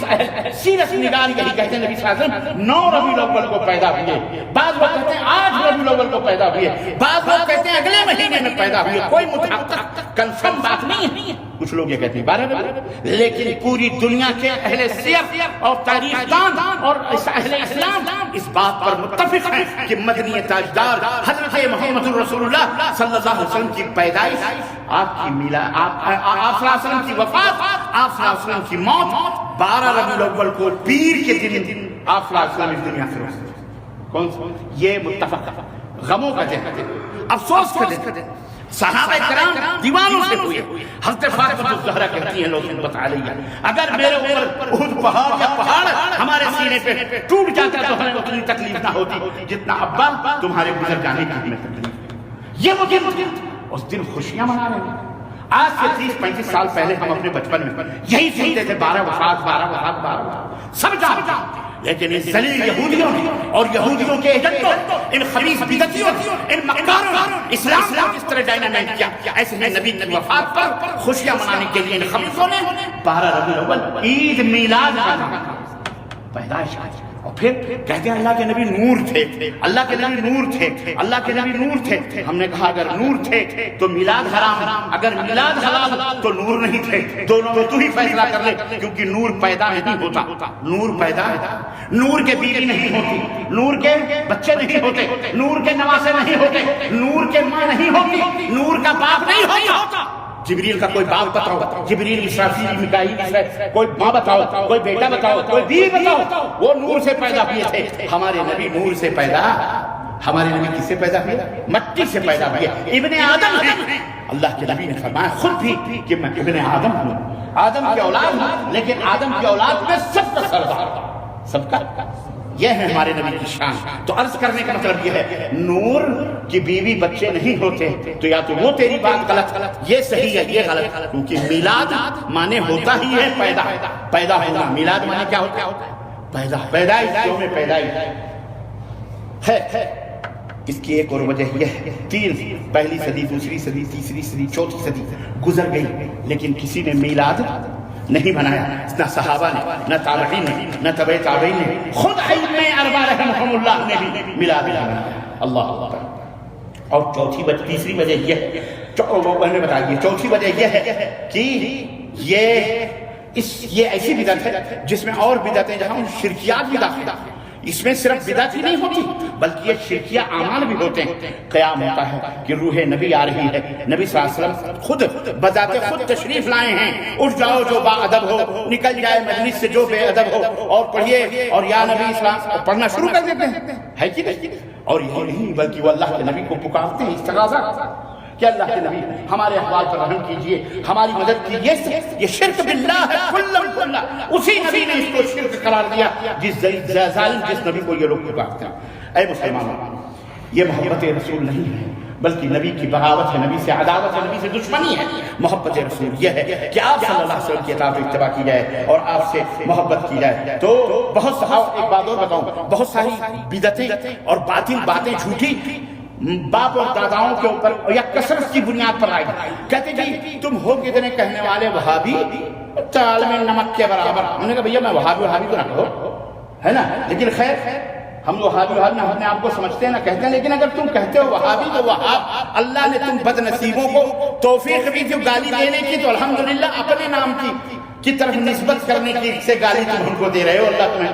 سیرت نگار یہی کہتے ہیں نبی صلی اللہ علیہ وسلم 9 ربیع الاول کو پیدا ہوئے، بعض لوگ کہتے ہیں 8 ربیع الاول کو پیدا ہوئے، بعض لوگ کہتے ہیں اگلے مہینے میں پیدا ہوئے، کوئی متحقق کنفرم بات نہیں ہے۔ کچھ لوگ یہ کہتے ہیں 12 ربیع، لیکن پوری دنیا کے اہل سیر اور تاریخ دان اور اہل اسلام اس بات پر متفق ہیں کہ مدنی تاجدار حضرت محمد رسول اللہ صلی اللہ علیہ وسلم کی پیدائش، آپ کی میلاد، آپ صلی اللہ علیہ وسلم کی وفات، آپ صلی اللہ علیہ وسلم کی موت 12 ربیع الاول کو پیر کے دن آپ صلی اللہ علیہ وسلم اس دنیا سے رخصت ہوئے۔ کون سا؟ یہ متفق غموں کا دن، افسوس کا دن، صحابہ کرام دیوانوں سے ہوئے۔ حضرت فاطمہ الزہرا کہتی ہیں، لوگ بتا علیہ اگر میرے اوپر احد پہاڑ یا پہاڑ ہمارے سینے پہ ٹوٹ جاتا تو ہمیں اتنی تکلیف نہ ہوتی جتنا ابا تمہارے گزر جانے کی ہمیں تکلیف۔ یہ وہ دن، اس دن خوشیاں منا رہے ہیں۔ آج سے 30-35 سال پہلے ہم اپنے بچپن میں یہی سنتے تھے 12 وفات، سب جانتے ہیں، لیکن ان ذلیل یہودیوں نے اور یہودیوں کے ایجنٹوں، ان خبیث بدعتیوں، ان مکاروں اسلام کو کس طرح ڈائنامائٹ کیا۔ ایسے ہی نبی کی وفات پر خوشیاں منانے کے لیے ان خبیثوں نے 12 ربیع الاول عید میلاد کا پیدائش کی۔ اور پھر کہتے ہیں اللہ کے نبی نور تھے، اللہ کے نبی نور تھے، اللہ کے نبی نور تھے۔ ہم نے کہا اگر نور تھے تو میلاد حرام، اگر میلاد حلال تو نور نہیں تھے۔ دونوں میں تو ہی فیصلہ کر لے، کیونکہ نور پیدا نہیں ہوتا، نور پیدا ہے، نور کے بیوی نہیں ہوتی، نور کے بچے نہیں ہوتے، نور کے نواسے نہیں ہوتے، نور کے ماں نہیں ہوتی، نور کا باپ نہیں ہوتا۔ جبریل کا کوئی باپ بتاؤ، جبریل، اسرافیل، میکائیل، کوئی ماں بتاؤ، کوئی بیٹا بتاؤ، کوئی بیوی بتاؤ، وہ نور سے پیدا ہوئے تھے۔ ہمارے نبی نور سے پیدا ہمارے نبی کس سے پیدا ہوئے؟ مٹی سے پیدا ہوئے، ابن آدم ہیں۔ اللہ کے نبی نے فرمایا خود بھی کہ میں ابن آدم ہوں، آدم کی اولاد ہوں، لیکن آدم کی اولاد میں سب کا سردار، سب کا۔ یہ ہے ہمارے نبی کی شان۔ تو عرض کرنے کا مطلب یہ ہے نور کی بیوی بچے نہیں ہوتے تو یا تو وہ تیری بات غلط، یہ صحیح ہے یہ غلط، کیونکہ میلاد مانے ہوتا ہی ہے پیدا ہونا۔ میلاد مانے کیا ہوتا ہے؟ پیدائش، یوم پیدائش ہے۔ اس کی ایک اور وجہ یہ ہے، پہلی صدی، دوسری صدی، تیسری صدی، چوتھی صدی گزر گئی، لیکن کسی نے میلاد نہیں بنایا، نہ صحابہ نے، نہ تابعین نے، نہ تبع تابعین نے، خود ائمہ اربعہ رحمہم اللہ نے بھی میلاد نہیں بنایا۔ اللہ اکبر۔ اور تیسری وجہ یہ ہے، میں نے بتا دیا، چوتھی وجہ یہ ہے کہ یہ ایسی بدعت ہے جس میں اور بدعتیں جہاں شرکیات بھی داخل ہیں، اس میں صرف بدعت ہی نہیں ہوتی بلکہ یہ شرکیہ اعمال بھی ہوتے ہیں۔ قیام ہوتا ہے کہ روح نبی آ رہی ہے، نبی صلی اللہ علیہ وسلم خود بذات خود تشریف لائے ہیں، اٹھ جاؤ جو با ادب ہو، نکل جائے مجلس سے جو بے ادب ہو، اور پڑھیے اور یا نبی اسلام پڑھنا شروع کر دیتے ہیں، ہے کہ نہیں؟ اور یہ نہیں بلکہ وہ اللہ کے نبی کو پکارتے ہیں استغاثہ کہ اللہ کے نبی ہمارے احوال پر رحم کیجئے، ہماری مدد کیجئے۔ یہ شرک باللہ ہے کلہ، اسی نبی نے اس کو شرک قرار دیا جس ظالم جس نبی کو یہ لوگ پکارتے ہیں۔ اے مسلمانوں، یہ محبت رسول نہیں ہے بلکہ نبی کی بغاوت ہے، نبی سے عداوت ہے، نبی سے دشمنی ہے۔ محبت رسول یہ ہے کہ آپ صلی اللہ علیہ وسلم کی اطاعت و اتباع کی جائے اور آپ سے محبت کی جائے۔ تو بہت سارا، ایک بات اور بتاؤں، بہت ساری بدعتیں اور باطل باتیں جھوٹی باپ اور داداؤں کے اوپر یا کثرت کی بنیاد پر آئی، کہتے جی تم ہو کتنے کہنے والے وہابی، چال میں نمک کے برابر۔ ہم نے کہا بھیا میں وہابی تو نہ کہو، ہے نا، لیکن خیر ہم وہابی نہ اپنے آپ کو سمجھتے ہیں نہ کہتے ہیں، لیکن اگر تم کہتے ہو وہابی تو وہاب، اللہ نے تم بد نصیبوں کو توفیق دی جو گالی دینے کی، تو الحمدللہ اپنے نام کی طرف نسبت کرنے کی سے گالی تم ہم کو دے رہے ہو۔ اللہ تمہیں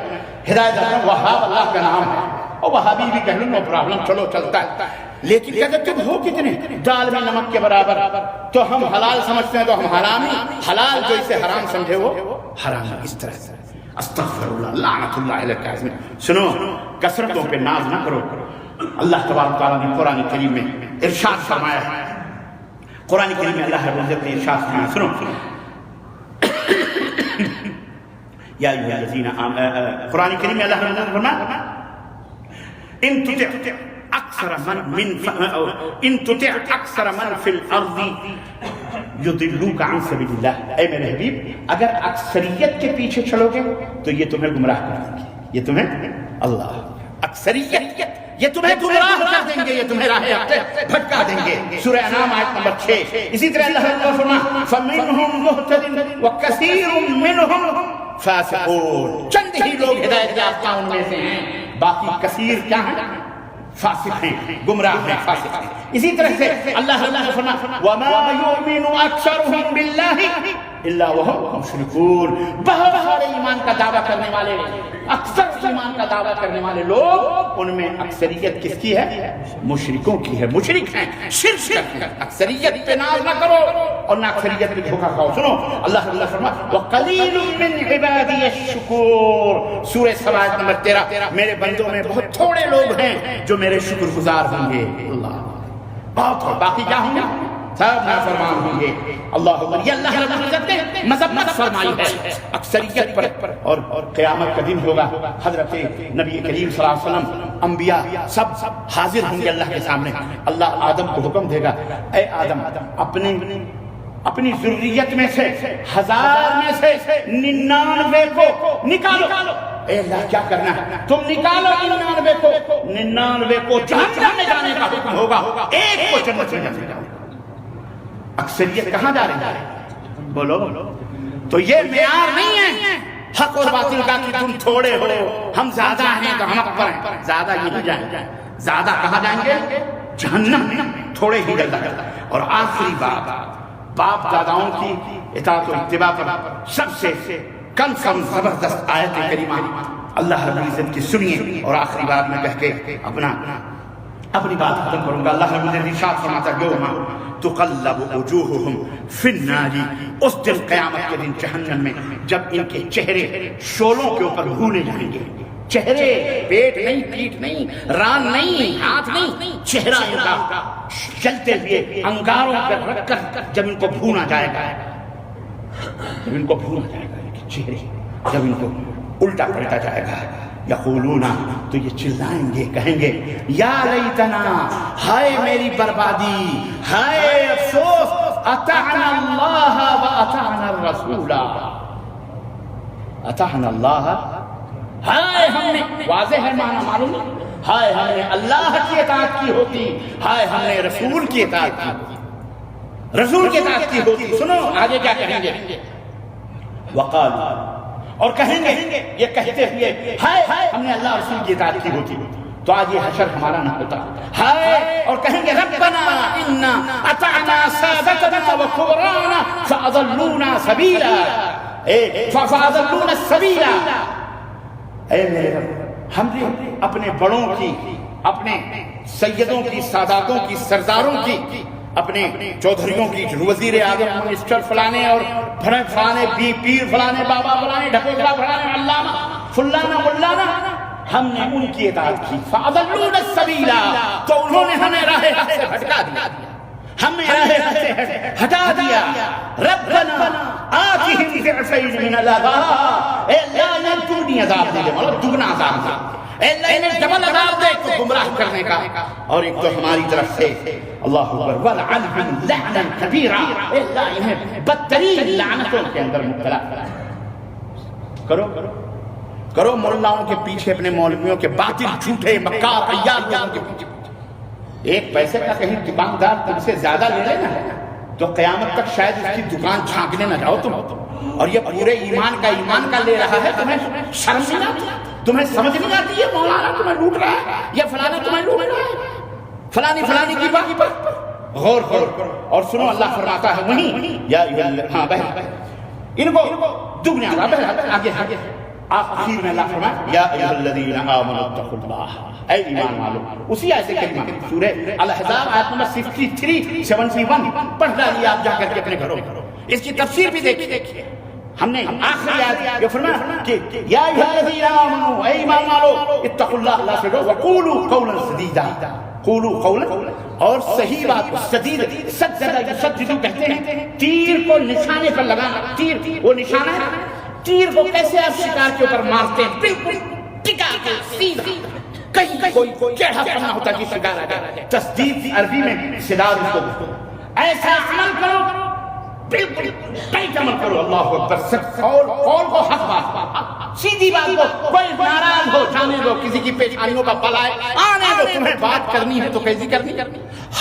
ہدایت دے۔ وہاب اللہ کا نام ہے، اور وہابی بھی کہہ لوں نو پرابلم، چلو چلتا ہے، لیکن اگر تم ہو کتنے دال میں نمک کے برابر تو ہم حلال سمجھتے ہیں تو ہم حرامی، حلال جو اسے حرام سمجھے وہ حرام ہے۔ اس طرح سے استغفر اللہ، لعنت اللہ علیہ الکاذبین۔ سنو، کثرتوں پہ ناز نہ کرو۔ اللہ تبارک تعالیٰ نے قرآن کریم میں ارشاد فرمایا ہے، قرآن کریم میں اللہ رب العزت نے ارشاد فرمایا، سنو، یا ایھا الذین آمنوا، قرآن کریم میں اللہ رب العزت نے فرمایا ان تطع اکثر من فی الارض یضلوک عن سبیل اللہ۔ اے میرے حبیب، اگر اکثریت کے پیچھے چلو گے تو یہ تمہیں گمراہ کر دیں گے، یہ تمہیں اللہ اکثریت یہ تمہیں گمراہ کر دیں گے، یہ تمہیں راہ حق بھٹکا دیں گے۔ سورہ انعام آیت نمبر 6۔ اسی طرح اللہ تعالیٰ فرمایا فَمِنْهُمْ مُهْتَدٍ وَكَثِيرٌ مِّنْهُمْ فَاسِقُونَ، چند ہی لوگ ہدایت یافتہ ان میں سے ہیں، باقی کثیر کیا ہیں؟ فاسق ہیں، گمراہ ہیں، فاسق ہیں۔ اسی طرح سے اللہ نے فرمایا وَمَا يُؤْمِنُ أَكْثَرُهُم بِاللَّهِ إِلَّا وَهُمْ مُشْرِكُونَ، بہت سارے ایمان کا دعویٰ کرنے والے، اکثر ایمان کا دعویٰ کرنے والے لوگ، ان میں اکثریت کس کی ہے؟ مشرکوں کی ہے، مشرک ہیں، شرک کرتے ہیں۔ اکثریت پہ ناز نہ کرو اور نہ اکثریت پہ دھوکہ کھاؤ۔ سنو، اللہ فرمایا وَقَلِيلٌ مِّنْ عِبَادِيَ الشُّكُورُ، سورہ سبع آیت نمبر 13، میرے بندوں میں بہت تھوڑے لوگ ہیں جو میرے شکر گزار ہوں گے۔ اللہ بہت، باقی کیا ہوں گے؟ سب نافرمان ہوں گے۔ اللہ یہ اللہ رب العزت نے مذمت فرمائی ہے اکثریت پر، اور قیامت کا دن ہوگا، حضرت نبی کریم صلی اللہ علیہ وسلم، انبیاء سب حاضر ہوں گے اللہ کے سامنے۔ اللہ آدم کو حکم دے گا، اے آدم اپنی ذریت میں سے 1000 میں سے 99 کو نکالو۔ اے اللہ کیا کرنا ہے؟ تم نکالو 99 کو جہنم میں جانے کا حکم ہوگا، ایک کو جنت میں جانے کا۔ اکثریت کہاں جا رہی ہے؟ بولو۔ تو یہ معیار نہیں ہے حق اور باطل کا کہ تم تھوڑے ہو، ہم زیادہ ہیں تو ہم اکبر ہیں۔ زیادہ یہ نہیں جائیں گے، زیادہ کہاں جائیں گے؟ جہنم میں، تھوڑے ہی جلدہ۔ اور آخری بات، باپ داداؤں کی اطاعت و اتباع پر سب سے کم زبردست آیت کریمہ اللہ رب العزت کی سنیے، اور آخری بات میں کہہ کے اپنی بات ختم کروں گا۔ اللہ رب العزت ارشاد فرماتا ہے یوم تقلب وجوہہم فی النار، اس دن قیامت کے دن جہنم میں جب ان کے چہرے شعلوں کے اوپر بھونے جائیں گے، چہرے، پیٹ نہیں، پیٹھ نہیں، ران نہیں، ہاتھ نہیں، چہرہ ان کا چلتے ہوئے انگاروں پر رکھ کر جب ان کو بھونا جائے گا، جب ان کو بھونا جائے گا، ان کے چہرے جب ان کو الٹا پلٹا جائے گا، یقولون، تو یہ چلائیں گے، کہیں گے یا لیتنا، ہائے میری بربادی، ہائے افسوس، اطعنا اللہ و اطعنا الرسول، اطعنا اللہ، ہائے ہم نے، واضح ہے معنی معلوم، ہائے ہم نے اللہ کی اطاعت کی ہوتی، ہائے ہم نے رسول کی اطاعت کی ہوتی، رسول کی اطاعت کی ہوتی۔ سنو آگے کیا کہیں گے، وقالوا، اور کہیں گے یہ کہتے ہوئے ہائے ہم نے اللہ رسول کی اطاعت کی ہوتی تو آج یہ حشر ہمارا نہ ہوتا، ہائے، اور کہیں گے ربنا انا اطعنا سادتنا وکبرانا فاضلونا سبیلا، فاضلونا السبیلا، اے میرے رب، ہم نے اپنے بڑوں کی، اپنے سیدوں کی، ساداتوں کی، سرداروں کی، اپنے چودھریوں کی، وزیر اعظم، منسٹر فلانے اور فلانے، پیر فلانے، بابا فلانے، ڈھکوسلا فلانے، علامہ فلانا مولانا، ہم نے ان کی اطاعت کی، فاضلونا السبیلا، تو انہوں نے ہمیں راہ حق سے بھٹکا دیا، ہمیں راہ حق سے ہٹا دیا۔ ربنا آتِهِمْ ضِعْفَيْنِ مِنَ الْعَذَابِ، اے اللہ انہیں دگنی عذاب دے دے، مطلب دگنا عذاب دے، اے اللہ انہیں ڈبل عذاب دے کو گمراہ کرنے کا، اور ایک تو ہماری طرف سے اللہ اکبر وَلْعَنْهُمْ لَعْنًا كَبِيرًا، اے اللہ انہیں بدترین لعنتوں کے اندر مبتلا کرو کرو مولاؤں کے پیچھے، اپنے مولویوں کے باطل جھوٹے مکار عیار لوگوں کے پیچھے، ایک پیسے کا کہیں دکاندار تم سے زیادہ لے لینا تو قیامت تک شاید اس کی دکان چھانکنے نہ جاؤ تم، اور یہ پورے ایمان کا لے رہا ہے، تمہیں شرم نہیں آتی، تمہیں سمجھ نہیں آتی ہے مولانا تمہیں لوٹ رہا ہے، یا فلانا تمہیں لوٹ رہا ہے، فلانی کی بات پر غور کرو، اور سنو اللہ فرماتا ہے وہیں یا ہاں بہن ان کو دگنا عذاب، آگے آخر میں اللہ فرمایا یا ایھا الذین آمنوا اتقوا اللہ، اے ایمان والو، اسی آیت کریمہ سورہ الاحزاب آیت نمبر 63 71 پڑھ ڈالیے آپ جا کر کے اپنے گھروں، اس کی تفسیر بھی دیکھیے، ہم نے آخری آیت یہ فرمایا کہ یا ایھا الذین آمنوا، اے ایمان والو، اتقوا اللہ، اللہ سے ڈرو، وقولوا قولا سدیدا، قولوا قولا، اور صحیح بات، سدید، سدد یسدد کہتے ہیں تیر کو نشانے پر لگانا، تیر وہ نشانہ ہے، تیر کو کیسے آپ شکار کے اوپر مارتے ہیں، بالکل ٹکا کے سیدھا، کہیں کوئی ٹیڑھا پنا ہوتا کہ شکار آ جائے، تسدید عربی میں سداد اس کو، ایسا عمل کرو، بالکل ٹائٹ عمل کرو، اللہ اکبر، قول کو حق بات، سیدھی بات کو، کوئی ناراض ہو جانے دو، کسی کی پیشانیوں کا پل آئے آنے دو، تمہیں بات کرنی ہے تو کیسی کرنی،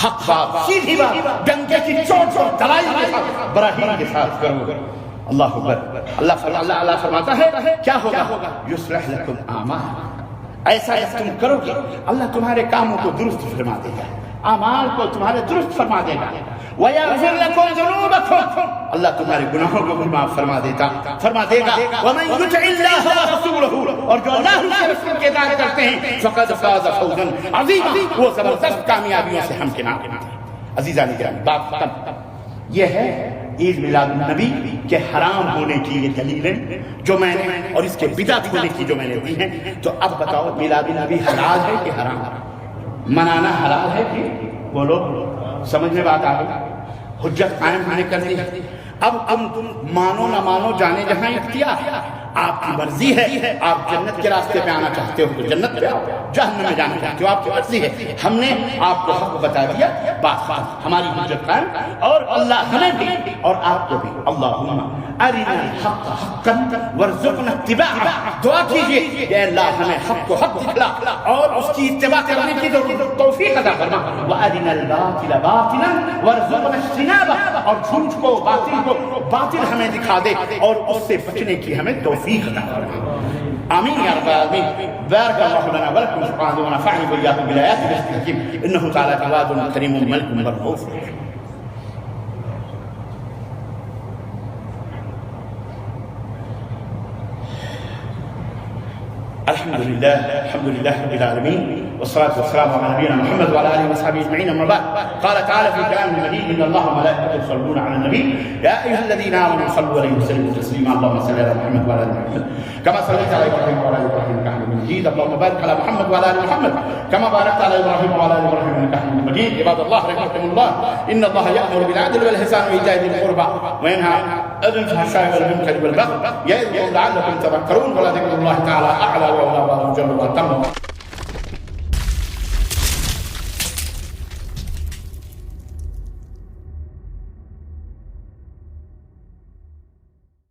حق بات، سیدھی بات، ڈنکے کی چوٹ پر دلائی کے ساتھ، براہین کے ساتھ کرو، اللہ اکبر۔ اللہ فرماتا ہے کیا ہوگا، یصلح لکم اعمالکم، ایسا جب تم کرو گے اللہ تمہارے کاموں کو درست فرما دے گا، اعمال کو تمہارے درست فرما دے گا، وَيَغْفِرْ لَكُمْ ذُنُوبَكُمْ، اللہ تمہارے گناہوں کو بھی معاف فرما دے گا، وَمَن يُطِعِ اللَّهَ وَرَسُولَهُ، اور جو اللہ کے رسول کی اطاعت کرتے ہیں، فَقَدْ فَازَ فَوْزًا عَظِيمًا، وہ زبردست کامیابیوں سے ہمکنار ہیں۔ عزیزان گرامی، بات ختم، یہ ہے عید میلاد النبی کے حرام ہونے کی یہ دلیلیں جو میں نے، اور اس کے بدعت ہونے کی جو میں نے دی ہیں، تو اب بتاؤ میلاد النبی حلال ہے کہ حرام، منانا حلال ہے کہ، بولو، سمجھ میں بات آ گئی، حجت قائم ہونے کر دی، اب تم مانو نہ مانو، جانے جہاں اختیار، آپ کی مرضی ہے، آپ جنت کے راستے پہ آنا چاہتے ہو تو جنت پہ آؤ، جہنم میں جانا چاہتے ہو آپ کی مرضی ہے، ہم نے آپ کو حق بتا دیا، بات ہماری حجت قائم، اور اللہ ہمیں بھی اور آپ کو بھی، اللہم ارنا الحق حقا وارزقنا اتباعہ، دعا کیجئے کہ اللہ ہمیں حق کو حق دکھلا اور اس کی اتباع کرنے کی توفیق عطا فرما، وارنا الباطل باطلا وارزقنا اجتنابہ، اور جھوٹ کو، باطل کو باطل ہمیں دکھا دے اور اس سے بچنے کی ہمیں توفیق عطا فرما، آمین یا رب العالمین۔ بارک اللہ لنا ولکم، سبحانہ ونفعنی وإیاکم بالآیات والذکر الحکیم، انہ تعالی جواد کریم ملک رؤوف۔ الحمد لله رب العالمين، والصلاة والسلام على نبينا محمد وعلى آله وصحبه أجمعين. أما بعد، قال تعالى في كلام المجيد: إن الله وملائكته يصلون على النبي يا أيها الذين آمنوا صلوا عليه وسلموا تسليما. اللهم صل على محمد وعلى آل محمد كما صليت على إبراهيم وعلى آل إبراهيم إنك حميد مجيد. اللهم بارك على محمد وعلى آل محمد كما باركت على إبراهيم وعلى آل إبراهيم إنك حميد مجيد. عباد الله رحمكم الله، إن الله يأمر بالعدل والإحسان وإيتاء ذي القربى وينهى عن الفحشاء والمنكر والبغي يعظكم لعلكم تذكرون. ولذكر الله تعالى